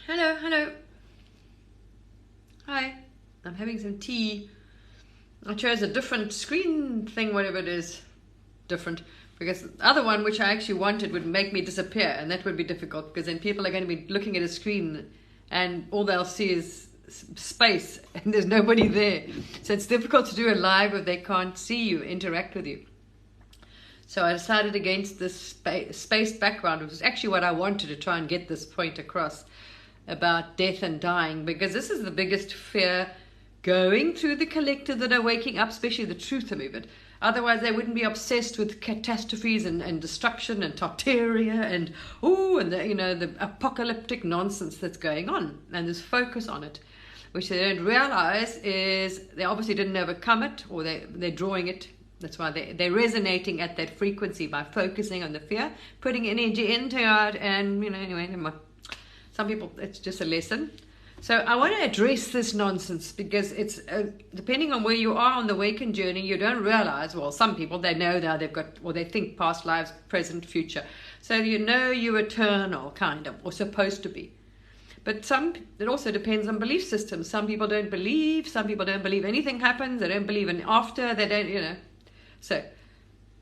Hello, hello. Hi. I'm having some tea. I chose a different screen thing, whatever it is. Different. Because the other one, which I actually wanted, would make me disappear, and that would be difficult because then people are going to be looking at a screen and all they'll see is space and there's nobody there. So it's difficult to do a live if they can't see you, interact with you. So I decided against this space background, which is actually what I wanted to try and get this point across about death and dying, because this is the biggest fear going through the collective that are waking up, especially the truth of it. Otherwise, they wouldn't be obsessed with catastrophes and destruction and Tartaria and the apocalyptic nonsense that's going on, and this focus on it, which they don't realize is they obviously didn't overcome it, or they're drawing it. That's why they're resonating at that frequency by focusing on the fear, putting energy into it, and anyway. Some people, it's just a lesson. So I want to address this nonsense because it's depending on where you are on the awakened journey, you don't realize. Well, some people, they know that they've got, or they think past lives, present, future. So you're eternal, kind of, or supposed to be. But it also depends on belief systems. Some people don't believe. Some people don't believe anything happens. They don't believe in after. They don't. So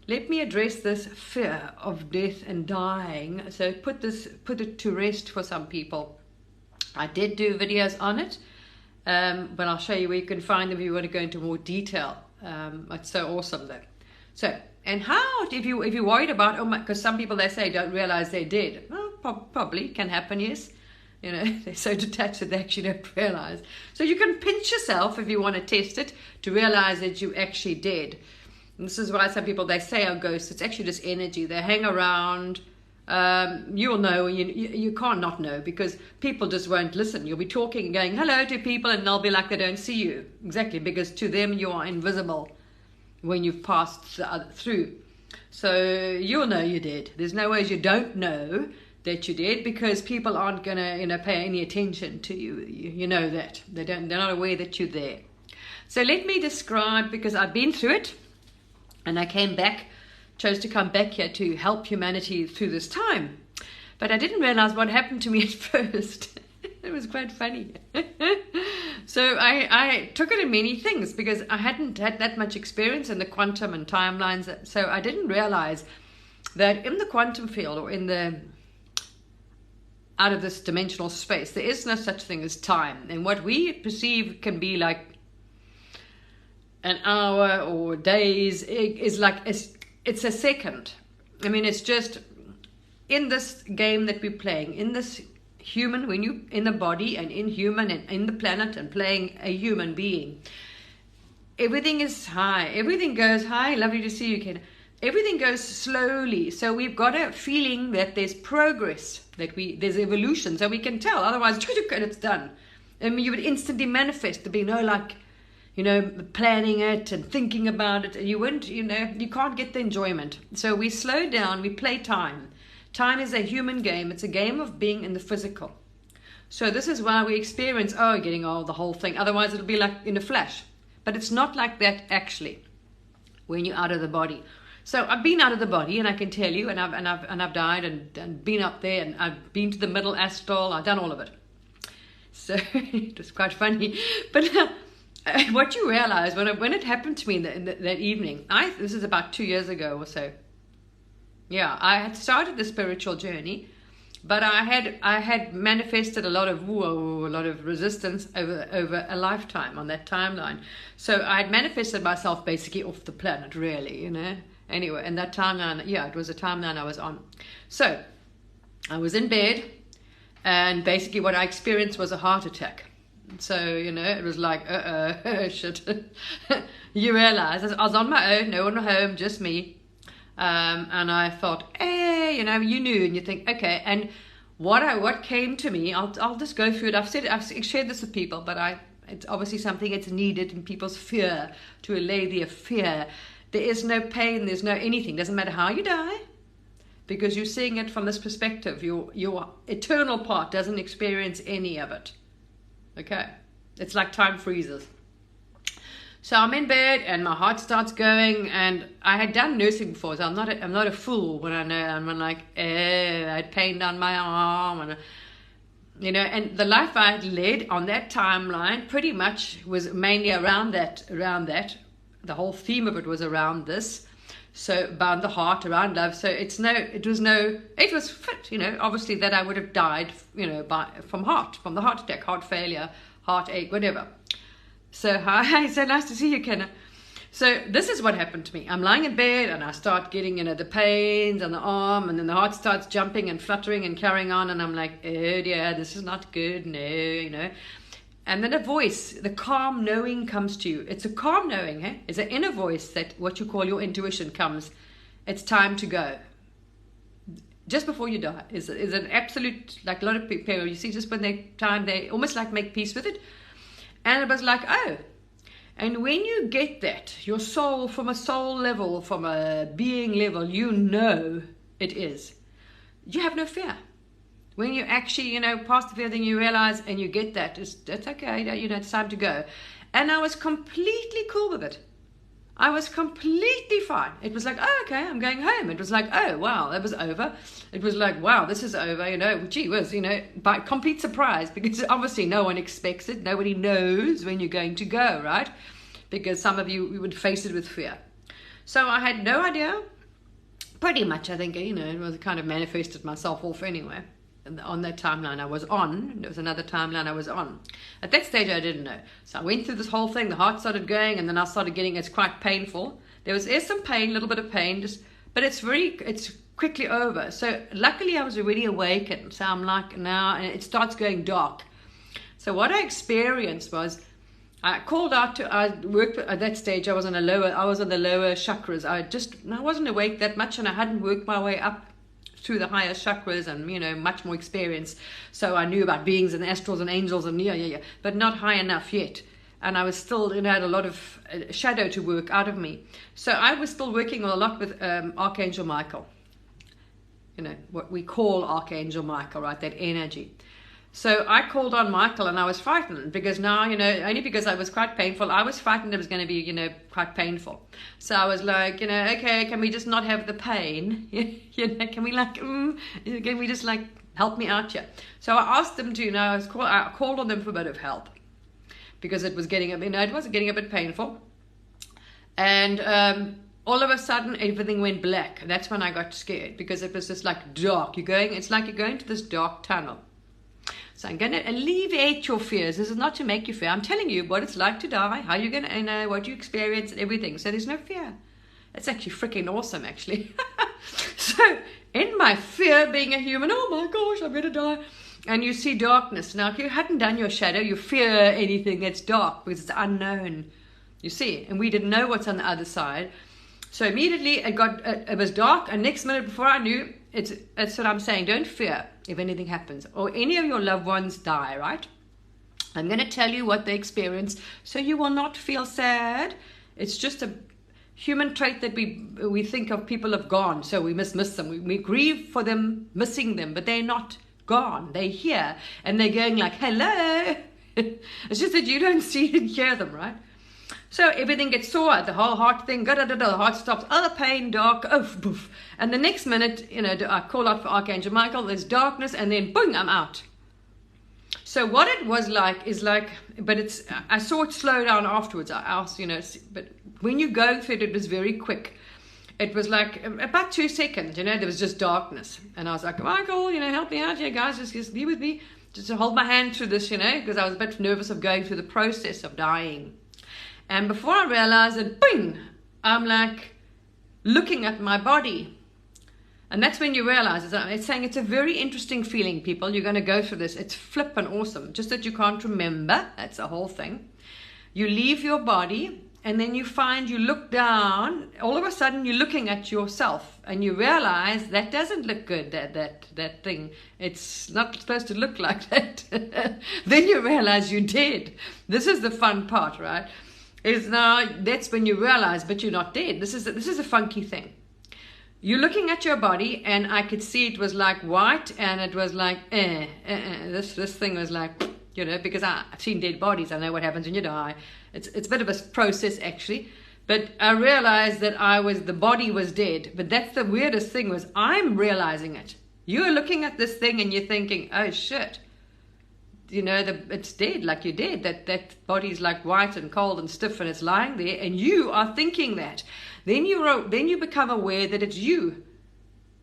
let me address this fear of death and dying. So put it to rest for some people. I did do videos on it, but I'll show you where you can find them if you want to go into more detail. It's so awesome though. So, and how, if you're worried about, because some people, they say don't realize they're dead. Well, probably can happen, yes. They're so detached that they actually don't realize. So you can pinch yourself if you want to test it to realize that you're actually dead. And this is why some people, they say are ghosts. It's actually just energy. They hang around. You'll know. You can't not know because people just won't listen. You'll be talking and going hello to people and they'll be like they don't see you. Exactly, because to them you are invisible when you've passed through. So you'll know you're dead. There's no ways you don't know that you're dead because people aren't going to pay any attention to you. You know that. They're not aware that you're there. So let me describe, because I've been through it. And I chose to come back here to help humanity through this time. But I didn't realize what happened to me at first. It was quite funny. So I took it in many things because I hadn't had that much experience in the quantum and timelines. So I didn't realize that in the quantum field, or out of this dimensional space, there is no such thing as time. And what we perceive can be like an hour or days is like it's a second. I mean, it's just in this game that we're playing, in this human, when you in the body and in human and in the planet and playing a human being, everything is high, everything goes high. Lovely to see you, Ken. Everything goes slowly, so we've got a feeling that there's progress, that there's evolution, so we can tell. Otherwise, it's done. I mean, you would instantly manifest. There'd be no planning it and thinking about it, and you can't get the enjoyment. So we slow down, we play time. Time is a human game. It's a game of being in the physical. So this is why we experience, getting the whole thing. Otherwise it'll be like in a flash. But it's not like that actually when you're out of the body. So I've been out of the body, and I can tell you, and I've died and been up there, and I've been to the middle astral. I've done all of it. So it was quite funny. But what you realize when it happened to me that evening, this is about 2 years ago or so. Yeah, I had started the spiritual journey, but I had manifested a lot of resistance over a lifetime on that timeline. So I had manifested myself basically off the planet, really, Anyway, and that timeline, it was a timeline I was on. So I was in bed, and basically what I experienced was a heart attack. So, it was like, shit. You realize I was on my own, no one home, just me. And I thought, hey, you knew, and you think, okay. And what came to me, I'll just go through it. I've shared this with people, but it's obviously something that's needed in people's fear, to allay their fear. There is no pain, there's no anything. Doesn't matter how you die, because you're seeing it from this perspective. Your eternal part doesn't experience any of it. Okay, it's like time freezes. So I'm in bed and my heart starts going, and I had done nursing before, so I'm not a fool when I know. I'm like, I had pain down my arm, and You know, and the life I had led on that timeline pretty much was mainly around that. The whole theme of it was around this. So around the heart, around love. So it was fit, you know, obviously that I would have died, you know, from the heart attack, heart failure, heartache, whatever. So hi, so nice to see you, Kenna. So this is what happened to me. I'm lying in bed and I start getting, you know, the pains on the arm, and then the heart starts jumping and fluttering and carrying on, and I'm like, oh dear, this is not good, no, you know. And then a voice, the calm knowing comes to you. It's a calm knowing, eh? It's an inner voice that what you call your intuition comes. It's time to go. Just before you die is an absolute, like a lot of people, you see, just when they almost like make peace with it. And it was like, oh. And when you get that, your soul, from a soul level, from a being level, you know it is. You have no fear. When you actually, you know, pass the fear, then you realize and you get that, it's okay, you know, it's time to go. And I was completely cool with it. I was completely fine. It was like, oh, okay, I'm going home. It was like, oh, wow, that was over. It was like, wow, this is over, you know, gee whiz, you know, by complete surprise, because obviously no one expects it. Nobody knows when you're going to go, right? Because some of you would face it with fear. So I had no idea. Pretty much, I think, you know, it was kind of manifested myself off anyway. On that timeline I was on. There was another timeline I was on. At that stage I didn't know. So I went through this whole thing. The heart started going, and then I started getting, it's quite painful. There's some pain, a little bit of pain, but it's quickly over. So luckily I was already awakened. So I'm like, now, and it starts going dark. So what I experienced was, I called out I worked at that stage. I was on the lower chakras. I wasn't awake that much, and I hadn't worked my way up through the higher chakras, and, you know, much more experience. So I knew about beings and astrals and angels and but not high enough yet. And I was still, you know, had a lot of shadow to work out of me. So I was still working a lot with Archangel Michael. You know, what we call Archangel Michael, right? That energy. So I called on Michael, and I was frightened because now, you know, only because I was quite painful, I was frightened it was going to be, you know, quite painful. So I was like, you know, okay, can we just not have the pain? You know, can we can we just like help me out here? So I asked them to, you know, I called on them for a bit of help because it was getting, you know, it was getting a bit painful. And all of a sudden everything went black. And that's when I got scared, because it was just like dark. It's like you're going to this dark tunnel. So I'm going to alleviate your fears. This is not to make you fear. I'm telling you what it's like to die, how you're going to, you know, what you experience, and everything. So there's no fear. It's actually freaking awesome, actually. So in my fear, being a human, oh my gosh, I'm going to die. And you see darkness. Now, if you hadn't done your shadow, you fear anything that's dark because it's unknown. You see, and we didn't know what's on the other side. So immediately it was dark, and next minute before I knew, it's what I'm saying. Don't fear if anything happens or any of your loved ones die, right? I'm going to tell you what they experience so you will not feel sad. It's just a human trait that we think of people have gone, so we miss them. We grieve for them, missing them, but they're not gone. They're here, and they're going like, hello. It's just that you don't see and hear them, right? So everything gets sore, the whole heart thing, the heart stops, oh, pain, dark, oh, poof. And the next minute, you know, I call out for Archangel Michael, there's darkness, and then boom, I'm out. So what it was like is like, but I saw it slow down afterwards. I asked, you know, but when you go through it, it was very quick. It was like about 2 seconds, you know, there was just darkness. And I was like, Michael, you know, help me out here, guys, just be with me, just to hold my hand through this, you know, because I was a bit nervous of going through the process of dying. And before I realized it, bing, I'm like looking at my body. And that's when you realize, it's saying it's a very interesting feeling, people. You're going to go through this. It's flippin' awesome. Just that you can't remember. That's the whole thing. You leave your body, and then you look down. All of a sudden, you're looking at yourself, and you realize that doesn't look good, that thing. It's not supposed to look like that. Then you realize you did. This is the fun part, right? Is now that's when you realize, but you're not dead. This is a funky thing. You're looking at your body, and I could see it was like white, and it was like this thing was like, you know, because I've seen dead bodies. I know what happens when you die. It's a bit of a process actually, but I realized that the body was dead. But that's the weirdest thing, was I'm realizing it. You're looking at this thing and you're thinking, oh shit, it's dead, like you're dead. That body's like white and cold and stiff, and it's lying there, and you are thinking that. Then you become aware that it's you.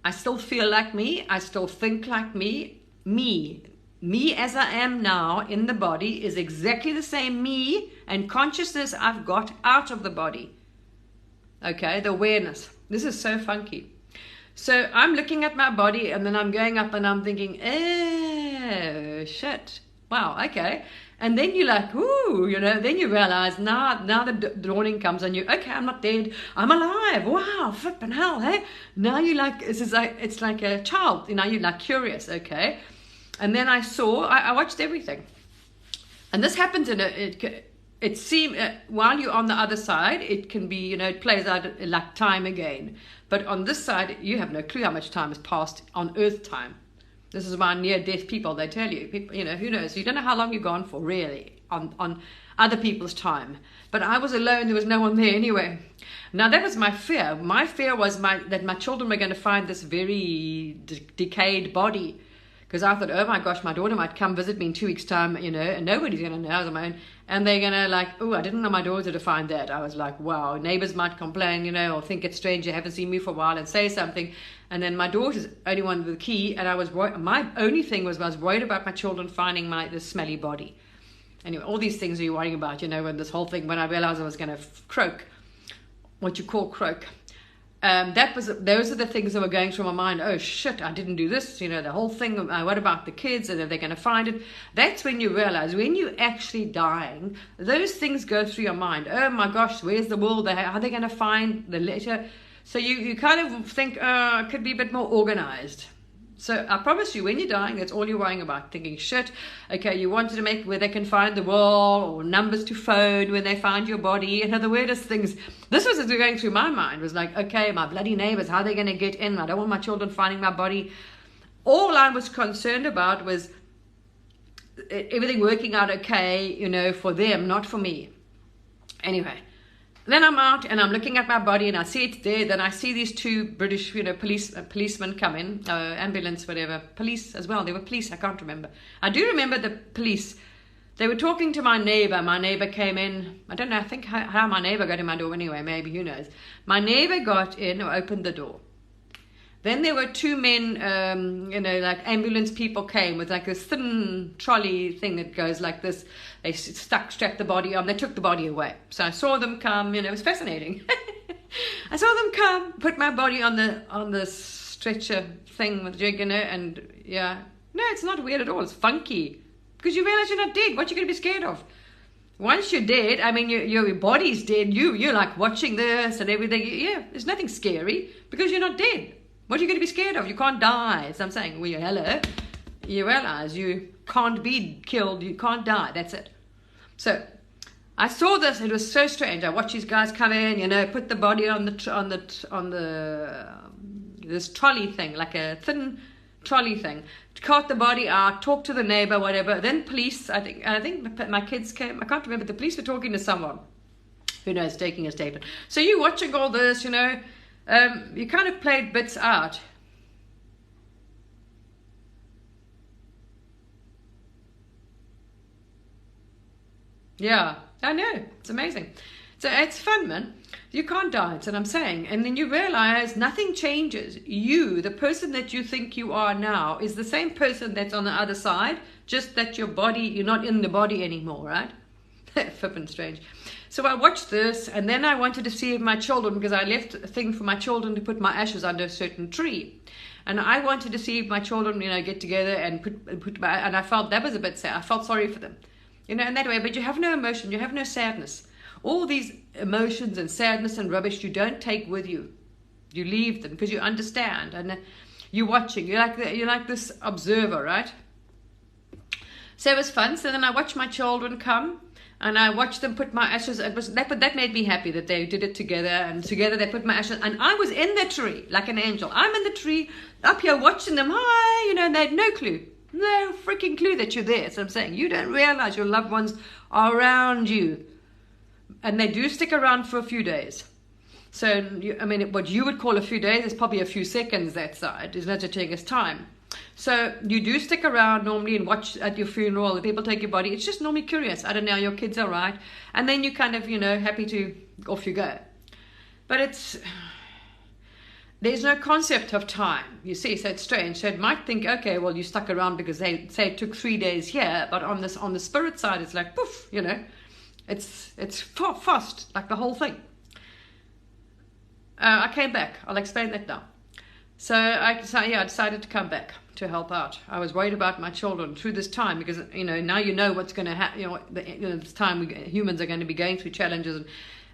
I still feel like me. I still think like me. Me as I am now in the body is exactly the same me and consciousness I've got out of the body. Okay, the awareness. This is so funky. So I'm looking at my body, and then I'm going up and I'm thinking, oh, shit. Wow, okay. And then you're like, ooh, then you realize now the dawning comes on you. Okay, I'm not dead. I'm alive. Wow, flipping hell, hey? Now you're like, it's like a child. You're like curious, okay? And then I watched everything. And this happens it seems, while you're on the other side, it can be, it plays out like time again. But on this side, you have no clue how much time has passed on earth time. This is why near-death people, they tell you, people, who knows? You don't know how long you're gone for, really, on other people's time. But I was alone. There was no one there anyway. Now, that was my fear. My fear was that my children were going to find this very decayed body. Because I thought, oh my gosh, my daughter might come visit me in 2 weeks' time, and nobody's going to know I was on my own. And they're going to like, oh, I didn't know my daughter to find that. I was like, wow, neighbors might complain, or think it's strange, you haven't seen me for a while, and say something. And then my daughter's the only one with the key, and my only thing was I was worried about my children finding this smelly body. Anyway, all these things you're worrying about, when this whole thing, when I realized I was going to croak, what you call croak. Those are the things that were going through my mind. Oh shit, I didn't do this, the whole thing. What about the kids, and are they going to find it? That's when you realize, when you're actually dying, those things go through your mind. Oh my gosh, where's the world? How are they going to find the letter? So you kind of think, it could be a bit more organized. So I promise you, when you're dying, that's all you're worrying about. Thinking, shit, okay, you wanted to make where they can find the wall or numbers to phone when they find your body. And the weirdest things, this was going through my mind, was like, okay, my bloody neighbors, how are they going to get in? I don't want my children finding my body. All I was concerned about was everything working out okay, for them, not for me. Anyway. Then I'm out and I'm looking at my body and I see it's there. Then I see these two British, policemen come in, ambulance, whatever, police as well. They were police, I can't remember. I do remember the police. They were talking to my neighbor. My neighbor came in. I don't know, I think how my neighbor got in my door anyway, maybe, who knows. My neighbor got in or opened the door. Then there were two men, like ambulance people came with like this thin trolley thing that goes like this. They strapped the body on. They took the body away. So I saw them come. It was fascinating. I saw them come, put my body on the stretcher thing with jig, and yeah. No, it's not weird at all. It's funky because you realize you're not dead. What are you going to be scared of? Once you're dead, I mean, your body's dead. You're like watching this and everything. Yeah, there's nothing scary because you're not dead. What are you going to be scared of? You can't die. So I'm saying, well, hello. You realize you can't be killed. You can't die. That's it. So I saw this. It was so strange. I watched these guys come in, put the body on this trolley thing, like a thin trolley thing. Cart the body out, talk to the neighbor, whatever. Then police, I think my kids came. I can't remember. The police were talking to someone. Who knows, taking a statement. So you watching all this, you kind of played bits out. Yeah, I know. It's amazing. So it's fun, man. You can't die, that's what I'm saying. And then you realize nothing changes. You, the person that you think you are now, is the same person that's on the other side, just that your body, you're not in the body anymore, right? Flippin' strange. So I watched this, and then I wanted to see if my children, because I left a thing for my children to put my ashes under a certain tree. And I wanted to see if my children, get together and and I felt that was a bit sad. I felt sorry for them. In that way, but you have no emotion, you have no sadness. All these emotions and sadness and rubbish you don't take with you. You leave them because you understand, and you're watching. You're like this observer, right? So it was fun. So then I watched my children come, and I watched them put my ashes. That made me happy that they did it together, and together they put my ashes. And I was in the tree like an angel. I'm in the tree up here watching them. Hi, and they had no clue. No freaking clue that you're there. So I'm saying, you don't realize your loved ones are around you. And they do stick around for a few days. So, what you would call a few days is probably a few seconds that side. It's not taking us time. So you do stick around normally and watch at your funeral. The people take your body. It's just normally curious. I don't know, your kids are right. And then you kind of, happy to, off you go. But there's no concept of time, you see, so it's strange. So it might think, okay, well, you stuck around because they say it took 3 days here, but on the spirit side, it's like, poof, it's fast, like the whole thing. I came back. I'll explain that now. So I decided to come back to help out. I was worried about my children through this time because, now what's going to happen. This time humans are going to be going through challenges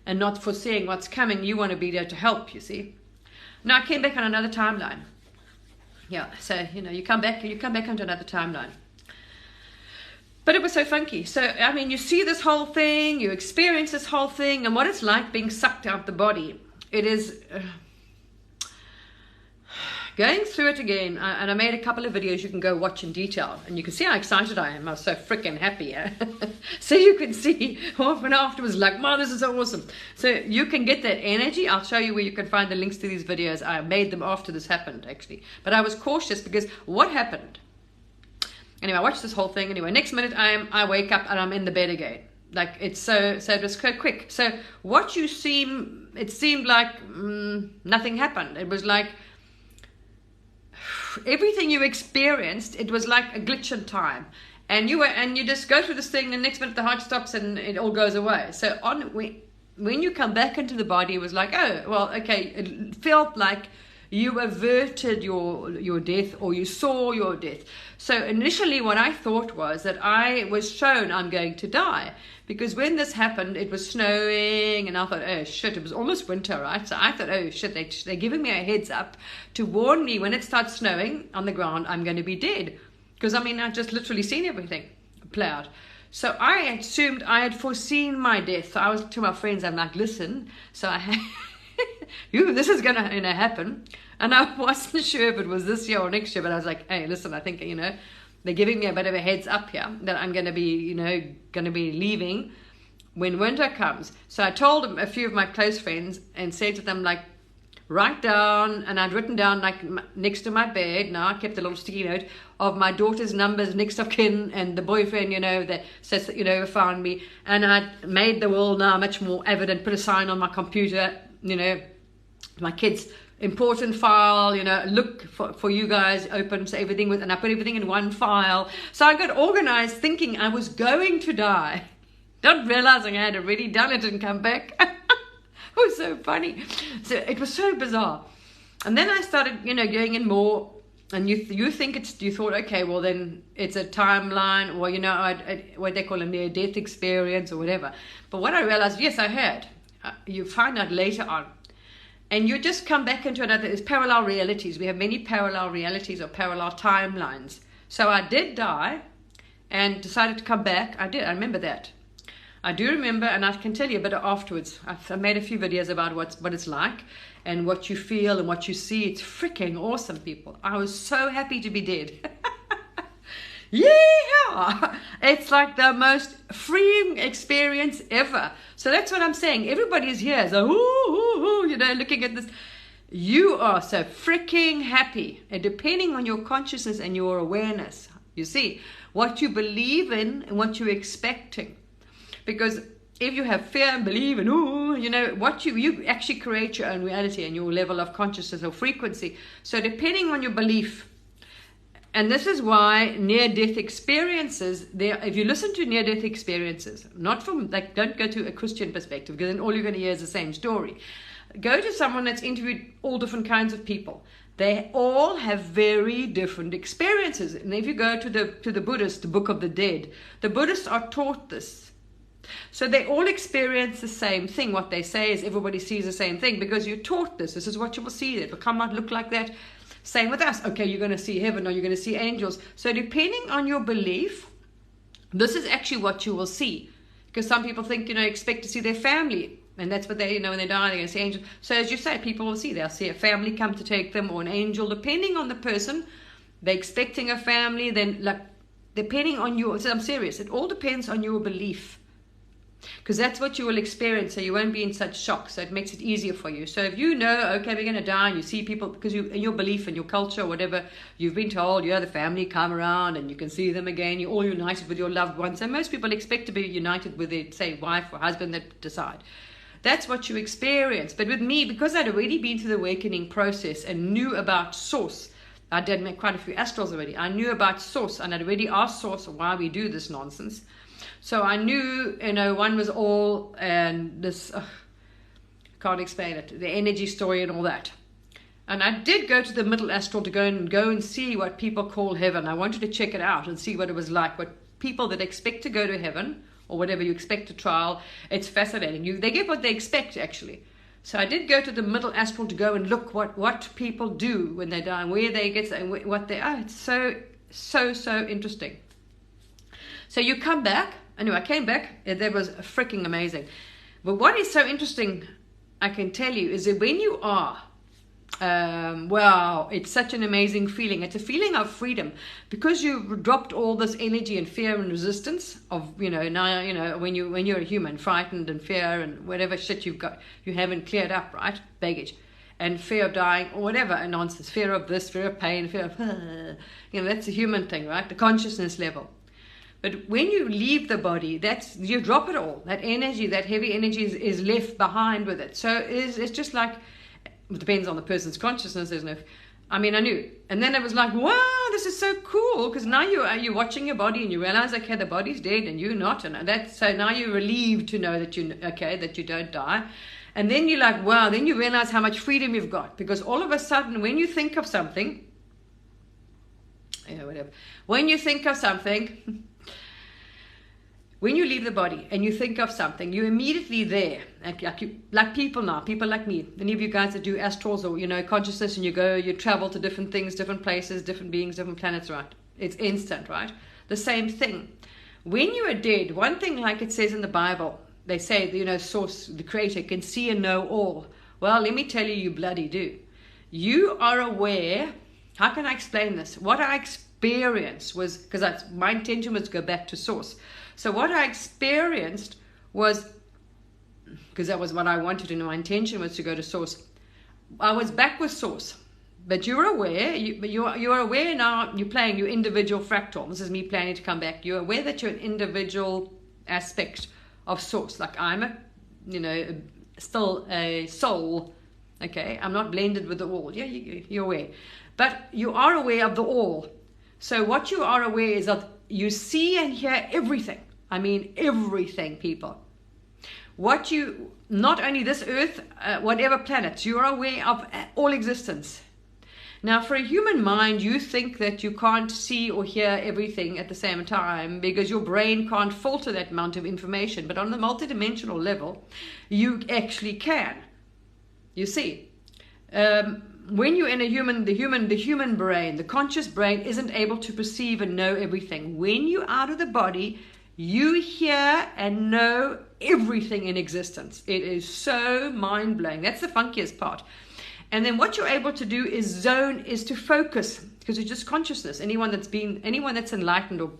and not foreseeing what's coming. You want to be there to help, you see. Now I came back on another timeline. Yeah, so, you come back onto another timeline. But it was so funky. So, you see this whole thing, you experience this whole thing, and what it's like being sucked out the body. It is going through it again, and I made a couple of videos you can go watch in detail, and you can see how excited I am. I was so freaking happy. So you can see half an hour afterwards, like, wow, this is so awesome. So you can get that energy. I'll show you where you can find the links to these videos. I made them after this happened, actually. But I was cautious because what happened? Anyway, I watched this whole thing. Anyway, next minute I wake up and I'm in the bed again. Like, it's so it was so quick. So what it seemed like nothing happened. It was like everything you experienced, it was like a glitch in time. And you just go through this thing, and next minute the heart stops and it all goes away. So when you come back into the body, it was like, oh, well, okay, it felt like you averted your death, or you saw your death. So initially what I thought was that I was shown I'm going to die, because when this happened it was snowing, and I thought, oh shit, it was almost winter, right? So I thought, oh shit, they're giving me a heads up to warn me when it starts snowing on the ground I'm going to be dead, because I just literally seen everything play out. So I assumed I had foreseen my death. So I was to my friends, I'm like, listen, so I had this is gonna happen. And I wasn't sure if it was this year or next year, but I was like, hey, listen, I think they're giving me a bit of a heads up here that I'm gonna be leaving when winter comes. So I told a few of my close friends and said to them, like, write down, and I'd written down, like, next to my bed. Now I kept a little sticky note of my daughter's numbers, next of kin, and the boyfriend, that says that, found me. And I'd made the will now much more evident, put a sign on my computer, my kids' important file, look for you guys, open, so everything and I put everything in one file. So I got organized thinking I was going to die, not realizing I had already done it and come back. It was so funny. So it was so bizarre. And then I started, going in more, and you thought, okay, well then it's a timeline, or, what they call a near-death experience or whatever. But what I realized, yes, I had. You find out later on. And you just come back into it's parallel realities. We have many parallel realities or parallel timelines. So I did die and decided to come back. I did. I remember that. I do remember, and I can tell you a bit afterwards. I've made a few videos about what it's like and what you feel and what you see. It's freaking awesome, people. I was so happy to be dead. Yeah, it's like the most freeing experience ever. So that's what I'm saying. Everybody is here, so looking at this. You are so freaking happy, and depending on your consciousness and your awareness, you see what you believe in and what you're expecting. Because if you have fear and believe in what you actually create your own reality and your level of consciousness or frequency. So depending on your belief. And this is why near-death experiences, if you listen to near-death experiences, not from, don't go to a Christian perspective, because then all you're going to hear is the same story. Go to someone that's interviewed all different kinds of people. They all have very different experiences. And if you go to the Buddhists, the Book of the Dead, the Buddhists are taught this. So they all experience the same thing. What they say is everybody sees the same thing because you're taught this. This is what you will see. It will come out, look like that. Same with us. Okay, you're going to see heaven or you're going to see angels. So depending on your belief, this is actually what you will see. Because some people think, expect to see their family. And that's what they, when they die, they're going to see angels. So as you say, people will see. They'll see a family come to take them or an angel. Depending on the person, they're expecting a family. Then, depending on I'm serious. It all depends on your belief. because that's what you will experience, so you won't be in such shock, so it makes it easier for you. So if you know, okay, we're going to die, and you see people, because you, in your belief and your culture or whatever, you've been told, the family come around and you can see them again, you're all united with your loved ones, and most people expect to be united with their, say, wife or husband that decide. That's what you experience. But with me, because I'd already been through the awakening process and knew about Source, I did make quite a few astrals already. I knew about Source, and I'd already asked Source why we do this nonsense. So I knew, one was all, and this, can't explain it, the energy story and all that. And I did go to the middle astral to go and see what people call heaven. I wanted to check it out and see what it was like. What people that expect to go to heaven, or whatever you expect to trial, it's fascinating. They get what they expect, actually. So I did go to the middle astral to go and look what people do when they die, and where they get, and what they are. It's so interesting. So you come back. Anyway, I came back. That was freaking amazing. But what is so interesting, I can tell you, is that when you are, wow, it's such an amazing feeling. It's a feeling of freedom, because you've dropped all this energy and fear and resistance of, now, when you're a human, frightened and fear and whatever shit you haven't cleared up, right? Baggage and fear of dying or whatever, and nonsense, fear of this, fear of pain, fear of, that's a human thing, right? The consciousness level. But when you leave the body, you drop it all. That energy, that heavy energy is left behind with it. So it's just like, it depends on the person's consciousness, isn't it? I knew. And then it was like, wow, this is so cool, because now you're watching your body and you realize, okay, the body's dead and you're not. And so now you're relieved to know that that you don't die. And then you're like, wow, then you realize how much freedom you've got, because all of a sudden, when you think of something, whatever. When you think of something, when you leave the body and you think of something, you're immediately there. Like people now, people like me, any of you guys that do astrals or, consciousness, and you travel to different things, different places, different beings, different planets, right? It's instant, right? The same thing. When you are dead, one thing, like it says in the Bible, they say, Source, the Creator, can see and know all. Well, let me tell you, you bloody do. You are aware. How can I explain this? What I experienced was, because my intention was to go back to Source. So what I experienced was, because that was what I wanted to know, my intention was to go to Source. I was back with Source, but you're aware, you're aware now, you're playing your individual fractal. This is me planning to come back. You're aware that you're an individual aspect of Source. Like I'm still a soul, okay? I'm not blended with the all. Yeah, you're aware. But you are aware of the all. So what you are aware is that you see and hear everything. Everything, people. Not only this earth, whatever planets, you are aware of all existence. Now, for a human mind, you think that you can't see or hear everything at the same time because your brain can't filter that amount of information. But on the multidimensional level, you actually can. You see. When you're in the human brain, the conscious brain isn't able to perceive and know everything. When you're out of the body, you hear and know everything in existence. It is so mind-blowing. That's the funkiest part. And then what you're able to do is to focus, because it's just consciousness. Anyone that's enlightened, or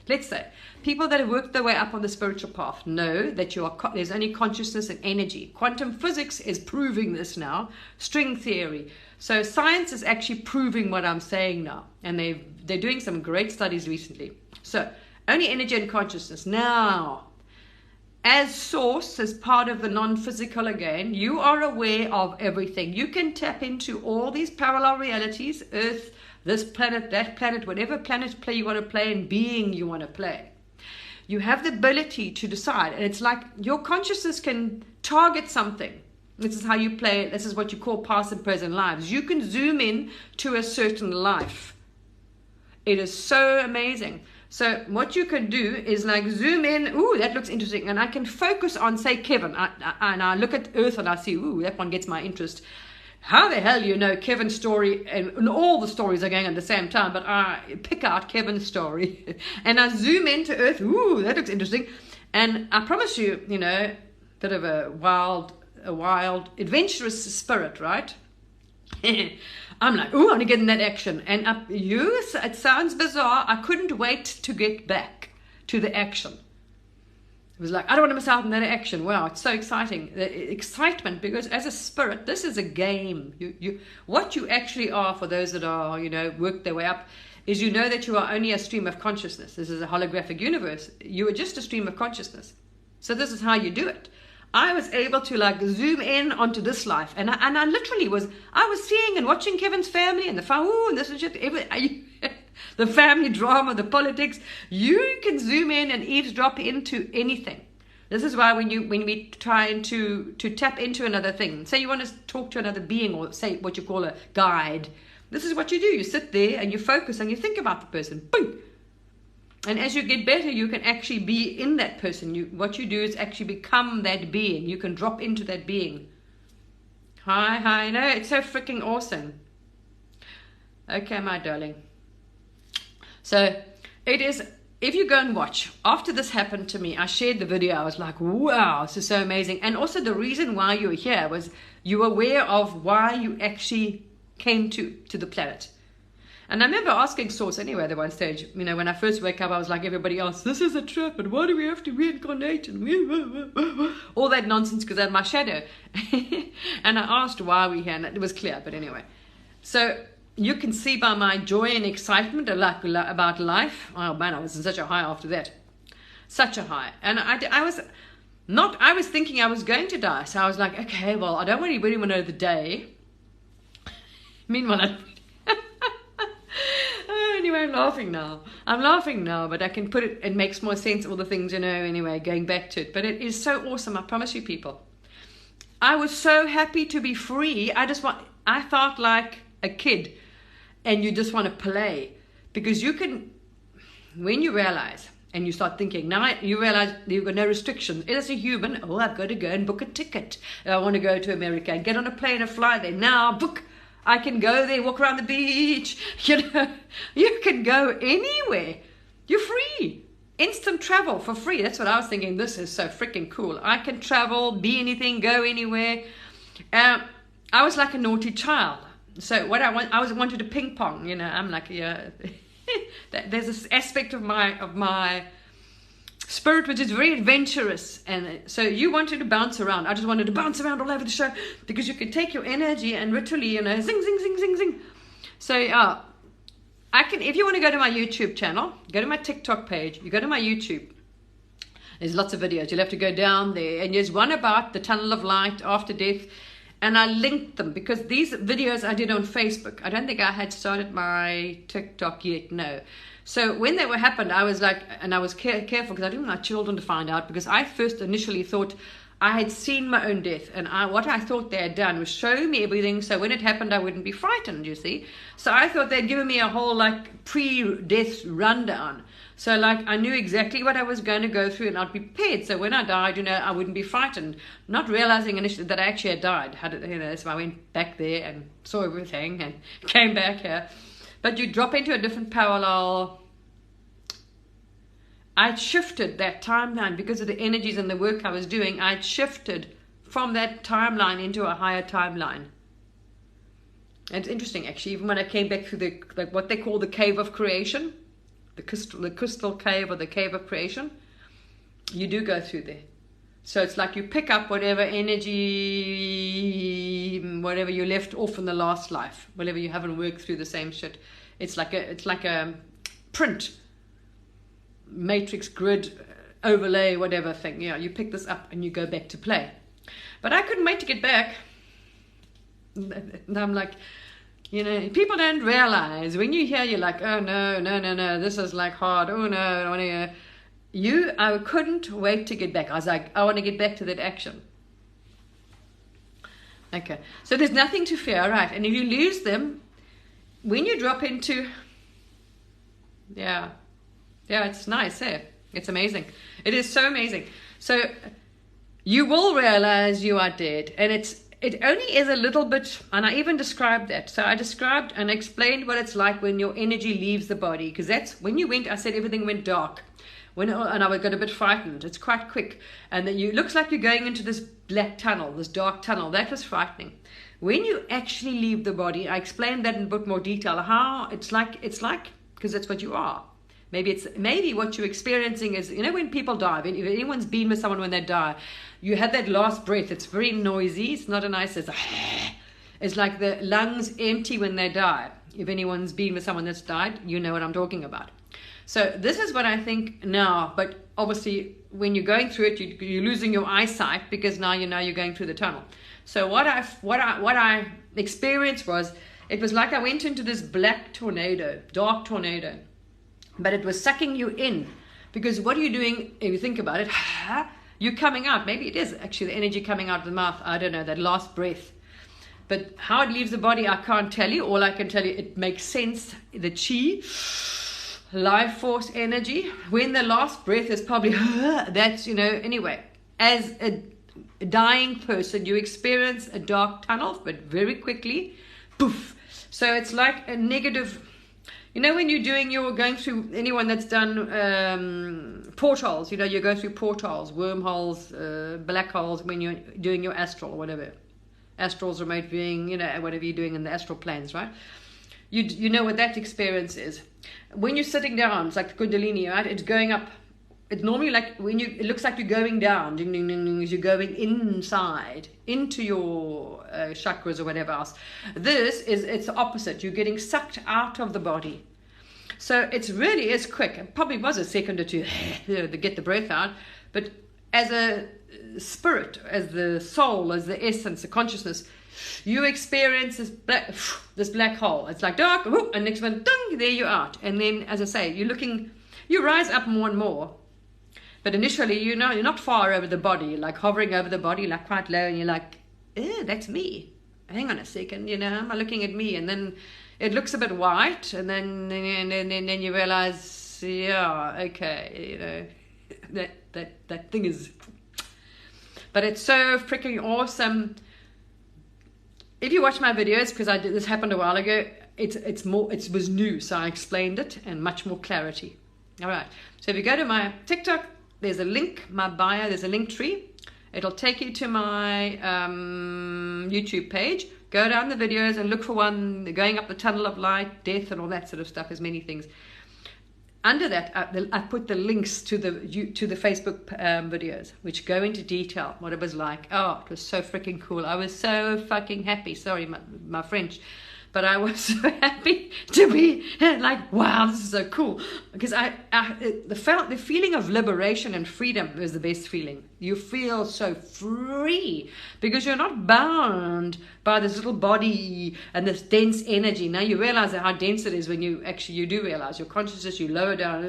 let's say people that have worked their way up on the spiritual path, know that there's only consciousness and energy. Quantum physics is proving this now. String theory. So science is actually proving what I'm saying now, and they're doing some great studies recently. So only energy and consciousness. Now, as Source, as part of the non-physical again, you are aware of everything. You can tap into all these parallel realities, Earth, this planet, that planet, whatever planet play you want to play and being you want to play. You have the ability to decide, and it's like your consciousness can target something. This is how you play it. This is what you call past and present lives. You can zoom in to a certain life. It is so amazing. So what you can do is like zoom in. Ooh, that looks interesting. And I can focus on, say, Kevin. And I look at Earth and I see, ooh, that one gets my interest. How the hell Kevin's story, and all the stories are going at the same time, but I pick out Kevin's story and I zoom into Earth. Ooh, that looks interesting. And I promise you, bit of a wild, adventurous spirit, right? I'm like, ooh, I want to get in that action. And it sounds bizarre. I couldn't wait to get back to the action. was like, I don't want to miss out on that action. Wow, it's so exciting. The excitement, because as a spirit, this is a game. What you actually are, for those that are, work their way up, is that you are only a stream of consciousness. This is a holographic universe. You are just a stream of consciousness. So this is how you do it. I was able to like zoom in onto this life, and I literally was seeing and watching Kevin's family and and this and shit, the family drama, the politics. You can zoom in and eavesdrop into anything. This is why when we try to tap into another thing, say you want to talk to another being, or say what you call a guide, this is what you do. You sit there and you focus and you think about the person. Boom. And as you get better, you can actually be in that person. What you do is actually become that being. You can drop into that being. Hi, no, it's so freaking awesome. Okay, my darling. So it is, if you go and watch, after this happened to me, I shared the video. I was like, wow, this is so amazing. And also the reason why you're here was you were aware of why you actually came to the planet. And I remember asking Source anyway at one stage, when I first wake up, I was like everybody else, this is a trap, and why do we have to reincarnate? And all that nonsense, because I had my shadow. And I asked why we here, and it was clear, but anyway. So you can see by my joy and excitement about life. Oh man, I was in such a high after that. Such a high. And I was thinking I was going to die. So I was like, okay, well, I don't really want to know the day. Meanwhile, anyway, I'm laughing now, but I can put it makes more sense, all the things, anyway, going back to it. But it is so awesome, I promise you, people. I was so happy to be free. I felt like a kid, and you just want to play, because you can, when you realize and you start thinking, now you realize you've got no restrictions. As a human, I've got to go and book a ticket. I want to go to America, get on a plane and fly there. Now book. I can go there, walk around the beach. You can go anywhere. You're free. Instant travel for free. That's what I was thinking. This is so freaking cool. I can travel, be anything, go anywhere. I was like a naughty child. So what I wanted to ping pong. I'm like, there's this aspect of my spirit which is very adventurous, and so you wanted to bounce around. I just wanted to bounce around all over the show, because you can take your energy and literally, zing, zing, zing, zing, zing. So I can, if you want to go to my YouTube channel, go to my TikTok page, you go to my YouTube, there's lots of videos. You'll have to go down there, and there's one about the tunnel of light after death, and I linked them because these videos I did on Facebook. I don't think I had started my TikTok yet, no. So when they happened, I was like, and I was careful because I didn't want my children to find out, because I first initially thought I had seen my own death, and what I thought they had done was show me everything, so when it happened I wouldn't be frightened, you see. So I thought they'd given me a whole like pre-death rundown, so like I knew exactly what I was going to go through, and I'd be prepared, so when I died, I wouldn't be frightened, not realizing initially that I actually had died. So I went back there and saw everything and came back here. But you drop into a different parallel. I'd shifted that timeline because of the energies and the work I was doing. I'd shifted from that timeline into a higher timeline. And it's interesting, actually, even when I came back through what they call the cave of creation, the crystal cave, or the cave of creation, you do go through there. So it's like you pick up whatever energy, whatever you left off in the last life, whatever you haven't worked through the same shit. It's like a print, matrix grid, overlay, whatever thing. You pick this up and you go back to play. But I couldn't wait to get back. And I'm like, people don't realize when you hear, you're like, oh no, this is like hard. Oh no, I want to. I couldn't wait to get back. I was like, I want to get back to that action. Okay, so there's nothing to fear, right? And if you lose them, when you drop into, yeah, it's nice, eh? It's amazing. It is so amazing. So you will realize you are dead, and it only is a little bit, and I even described that. So I described and explained what it's like when your energy leaves the body, because that's when you went. I said everything went dark. And I got a bit frightened. It's quite quick, and then it looks like you're going into this black tunnel, this dark tunnel. That was frightening. When you actually leave the body, I explained that in a bit more detail. How it's like because that's what you are. Maybe what you're experiencing is, you know, when people die, if anyone's been with someone when they die, you have that last breath. It's very noisy. It's not a nice, it's like the lungs empty when they die. If anyone's been with someone that's died, you know what I'm talking about. So this is what I think now, but obviously when you're going through it, you're losing your eyesight, because now you know you're going through the tunnel. So what I experienced was, it was like I went into this black tornado, dark tornado, but it was sucking you in, because what are you doing if you think about it? You're coming out. Maybe it is actually the energy coming out of the mouth. I don't know, that last breath. But how it leaves the body, I can't tell you. All I can tell you, it makes sense. The chi, life force energy, when the last breath is probably, that's, you know, anyway. As a dying person, you experience a dark tunnel, but very quickly, poof. So it's like a negative, you know, when you're going through, anyone that's done portals, you know, you go through portals, wormholes, black holes, when you're doing your astral or whatever. Astrals, remote viewing, you know, whatever you're doing in the astral planes, right? You know what that experience is. When you're sitting down, it's like the Kundalini, right? It's going up. It's normally like it looks like you're going down, ding, ding, ding, ding, as you're going inside into your chakras or whatever else. It's the opposite. You're getting sucked out of the body. So it really is quick. It probably was a second or two to get the breath out, but as a spirit, as the soul, as the essence, the consciousness, you experience this black hole. It's like dark, and next one, ding, there you're out. And then, as I say, you rise up more and more. But initially, you know, you're not far over the body. You're like hovering over the body, like quite low, and you're like, that's me. Hang on a second, you know, am I looking at me? And then it looks a bit white, and then you realize, yeah, okay, you know, that thing is. But it's so freaking awesome. If you watch my videos, because this happened a while ago, it was new, so I explained it in much more clarity. All right. So if you go to my TikTok, there's a link, my bio, there's a link tree. It'll take you to my YouTube page. Go down the videos and look for one, going up the tunnel of light, death, and all that sort of stuff. There's many things. Under that, I put the links to the Facebook videos, which go into detail what it was like. Oh, it was so freaking cool. I was so fucking happy. Sorry, my French. But I was so happy to be like, wow, this is so cool. Because the feeling of liberation and freedom is the best feeling. You feel so free because you're not bound by this little body and this dense energy. Now you realize how dense it is when you do realize your consciousness, you lower down,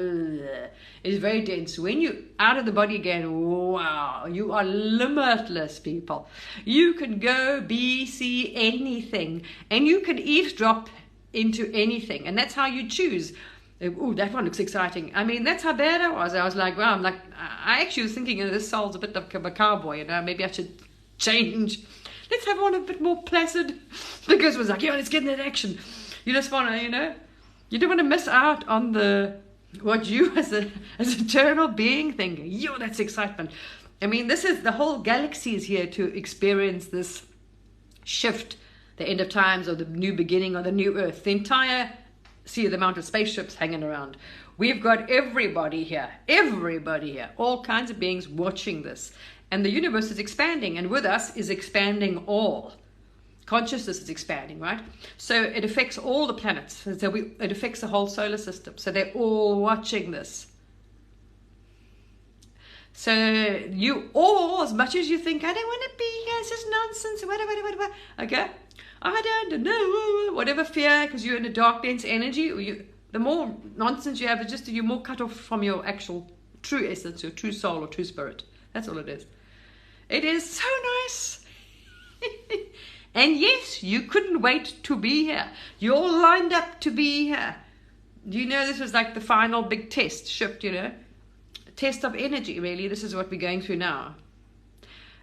is very dense. When you're out of the body again, wow, you are limitless, people. You can go, be, see anything, and you can eavesdrop into anything, and that's how you choose. Oh, that one looks exciting. I mean, that's how bad I was. I was like, wow, I actually was thinking, this soul's a bit like a cowboy, you know, maybe I should change. Let's have one a bit more placid, because it was like, yeah, let's get in that action. You just want to, you know, you don't want to miss out on what you as an eternal being think. Yo, that's excitement. I mean, this is the whole galaxy is here to experience this shift, the end of times, or the new beginning, or the new earth. The entire, see the amount of spaceships hanging around. We've got everybody here, all kinds of beings watching this. And the universe is expanding, and with us is expanding all. Consciousness is expanding, right? So it affects all the planets. So it affects the whole solar system. So they're all watching this. So you all, as much as you think, I don't want to be here, it's just nonsense, whatever. Okay? I don't know, whatever fear, because you're in a dark, dense energy, the more nonsense you have, it's just you're more cut off from your actual true essence, your true soul or true spirit. That's all it is. It is so nice. And yes, you couldn't wait to be here. You're all lined up to be here. You know, this was like the final big test shift, you know. Test of energy, really. This is what we're going through now.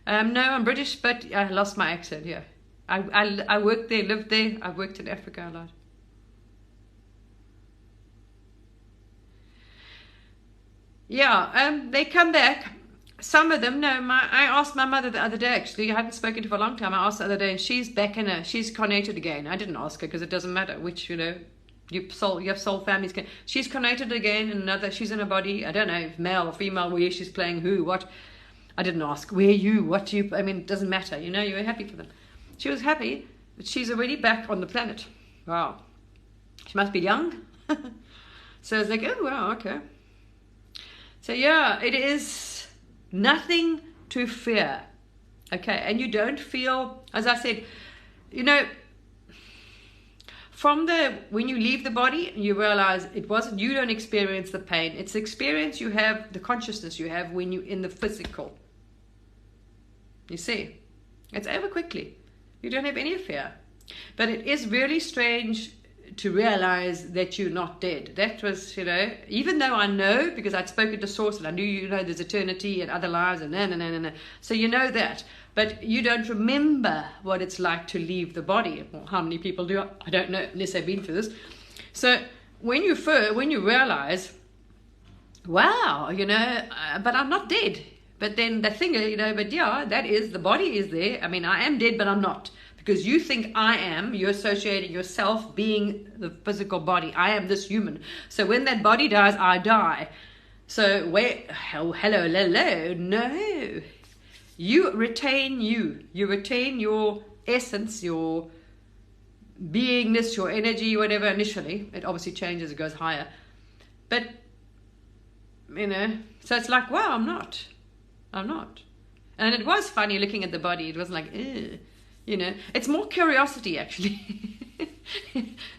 No, I'm British, but I lost my accent here. I worked there, lived there. I've worked in Africa a lot. Yeah, they come back. Some of them, no. I asked my mother the other day, actually. I hadn't spoken to her for a long time. I asked the other day, and she's back she's carnated again. I didn't ask her because it doesn't matter which, you know, You have soul families. She's connected again in another. She's in a body. I don't know if male or female. Where she's playing who, what. I didn't ask. Where you? What do you? I mean, it doesn't matter. You know, you were happy for them. She was happy, but she's already back on the planet. Wow. She must be young. So it's like, oh wow, okay. So yeah, it is nothing to fear. Okay, and you don't feel, as I said, you know, when you leave the body, you realize it wasn't, you don't experience the pain. It's the experience you have, the consciousness you have when you're in the physical. You see, it's over quickly. You don't have any fear. But it is really strange to realize that you're not dead. That was, you know, even though I know, because I'd spoken to Source and I knew, you know, there's eternity and other lives and no. So you know that. But you don't remember what it's like to leave the body. Well, how many people do? I don't know, unless they've been through this. So when you realize, wow, you know, but I'm not dead. But then the thing, you know, but yeah, that is, the body is there. I mean, I am dead, but I'm not. Because you think I am, you're associating yourself being the physical body. I am this human. So when that body dies, I die. So hello, no. You retain you. You retain your essence, your beingness, your energy, whatever initially. It obviously changes, it goes higher. But, you know, so it's like, wow, I'm not. And it was funny looking at the body. It wasn't like, ew. You know, it's more curiosity, actually.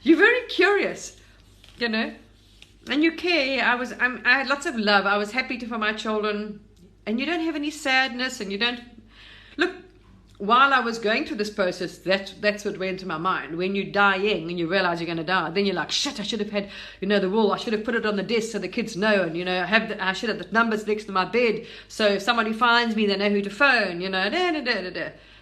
You're very curious, you know, and you care. I had lots of love. I was happy for my children, and you don't have any sadness, and you don't look. While I was going through this process, that's what went to my mind. When you're dying and you realize you're going to die, then you're like, shit, I should have had, you know, the rule. I should have put it on the desk so the kids know, and, you know, I should have the numbers next to my bed, so if somebody finds me, they know who to phone, you know,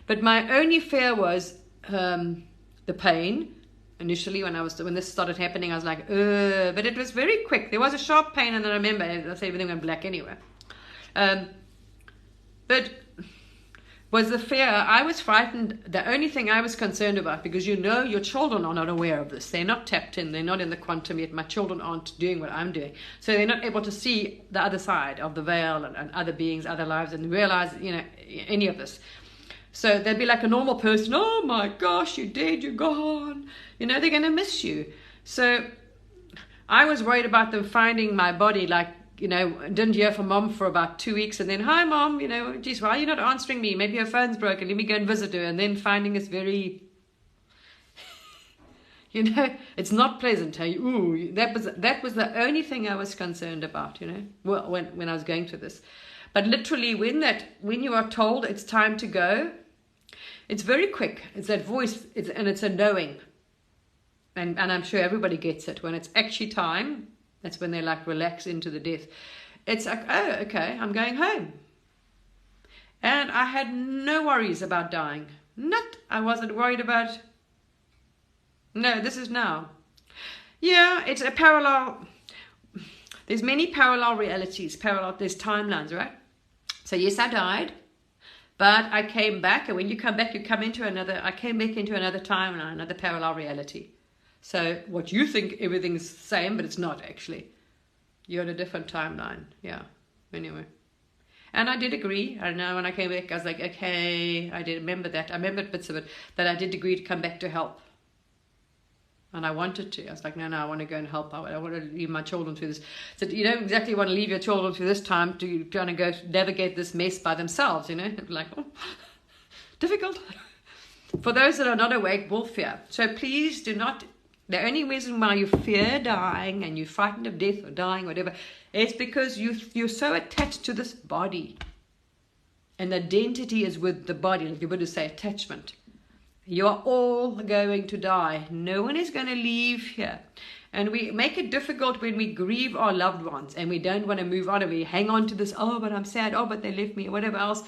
But my only fear was the pain. Initially, when this started happening, I was like, but it was very quick. There was a sharp pain, and then I remember, everything went black anyway. But was the fear. I was frightened. The only thing I was concerned about, because you know your children are not aware of this. They're not tapped in. They're not in the quantum yet. My children aren't doing what I'm doing. So they're not able to see the other side of the veil and other beings, other lives, and realize, you know, any of this. So they'd be like a normal person. Oh my gosh, you're dead, you're gone. You know, they're going to miss you. So I was worried about them finding my body, like, you know, didn't hear from Mom for about 2 weeks. And then, hi Mom, you know, geez, why are you not answering me? Maybe her phone's broken. Let me go and visit her. And then finding is very, you know, it's not pleasant. Ooh, that was the only thing I was concerned about, you know, when I was going through this. But literally, when you are told it's time to go, it's very quick. It's that voice, and it's a knowing. And I'm sure everybody gets it. When it's actually time, that's when they like relax into the death. It's like, oh, okay, I'm going home. And I had no worries about dying. I wasn't worried about, no, this is now. Yeah, it's a parallel. There's many parallel realities, there's timelines, right? So yes, I died, but I came back, and when you come back, I came back into another timeline, another parallel reality. So what you think everything's the same, but it's not actually. You're in a different timeline, yeah, anyway. And I did agree. I know when I came back, I was like, okay, I did remember that. I remembered bits of it, that I did agree to come back to help. And I wanted to. I was like, no, I want to go and help. I want to leave my children through this. So you don't exactly want to leave your children through this time to kind of go navigate this mess by themselves, you know? Like, oh, difficult. For those that are not awake, will fear. So please do not. The only reason why you fear dying and you're frightened of death or dying, whatever, it's because you're so attached to this body. And the identity is with the body, like the Buddha say, attachment. You are all going to die. No one is going to leave here. And we make it difficult when we grieve our loved ones and we don't want to move on and we hang on to this, oh, but I'm sad, oh, but they left me, or whatever else.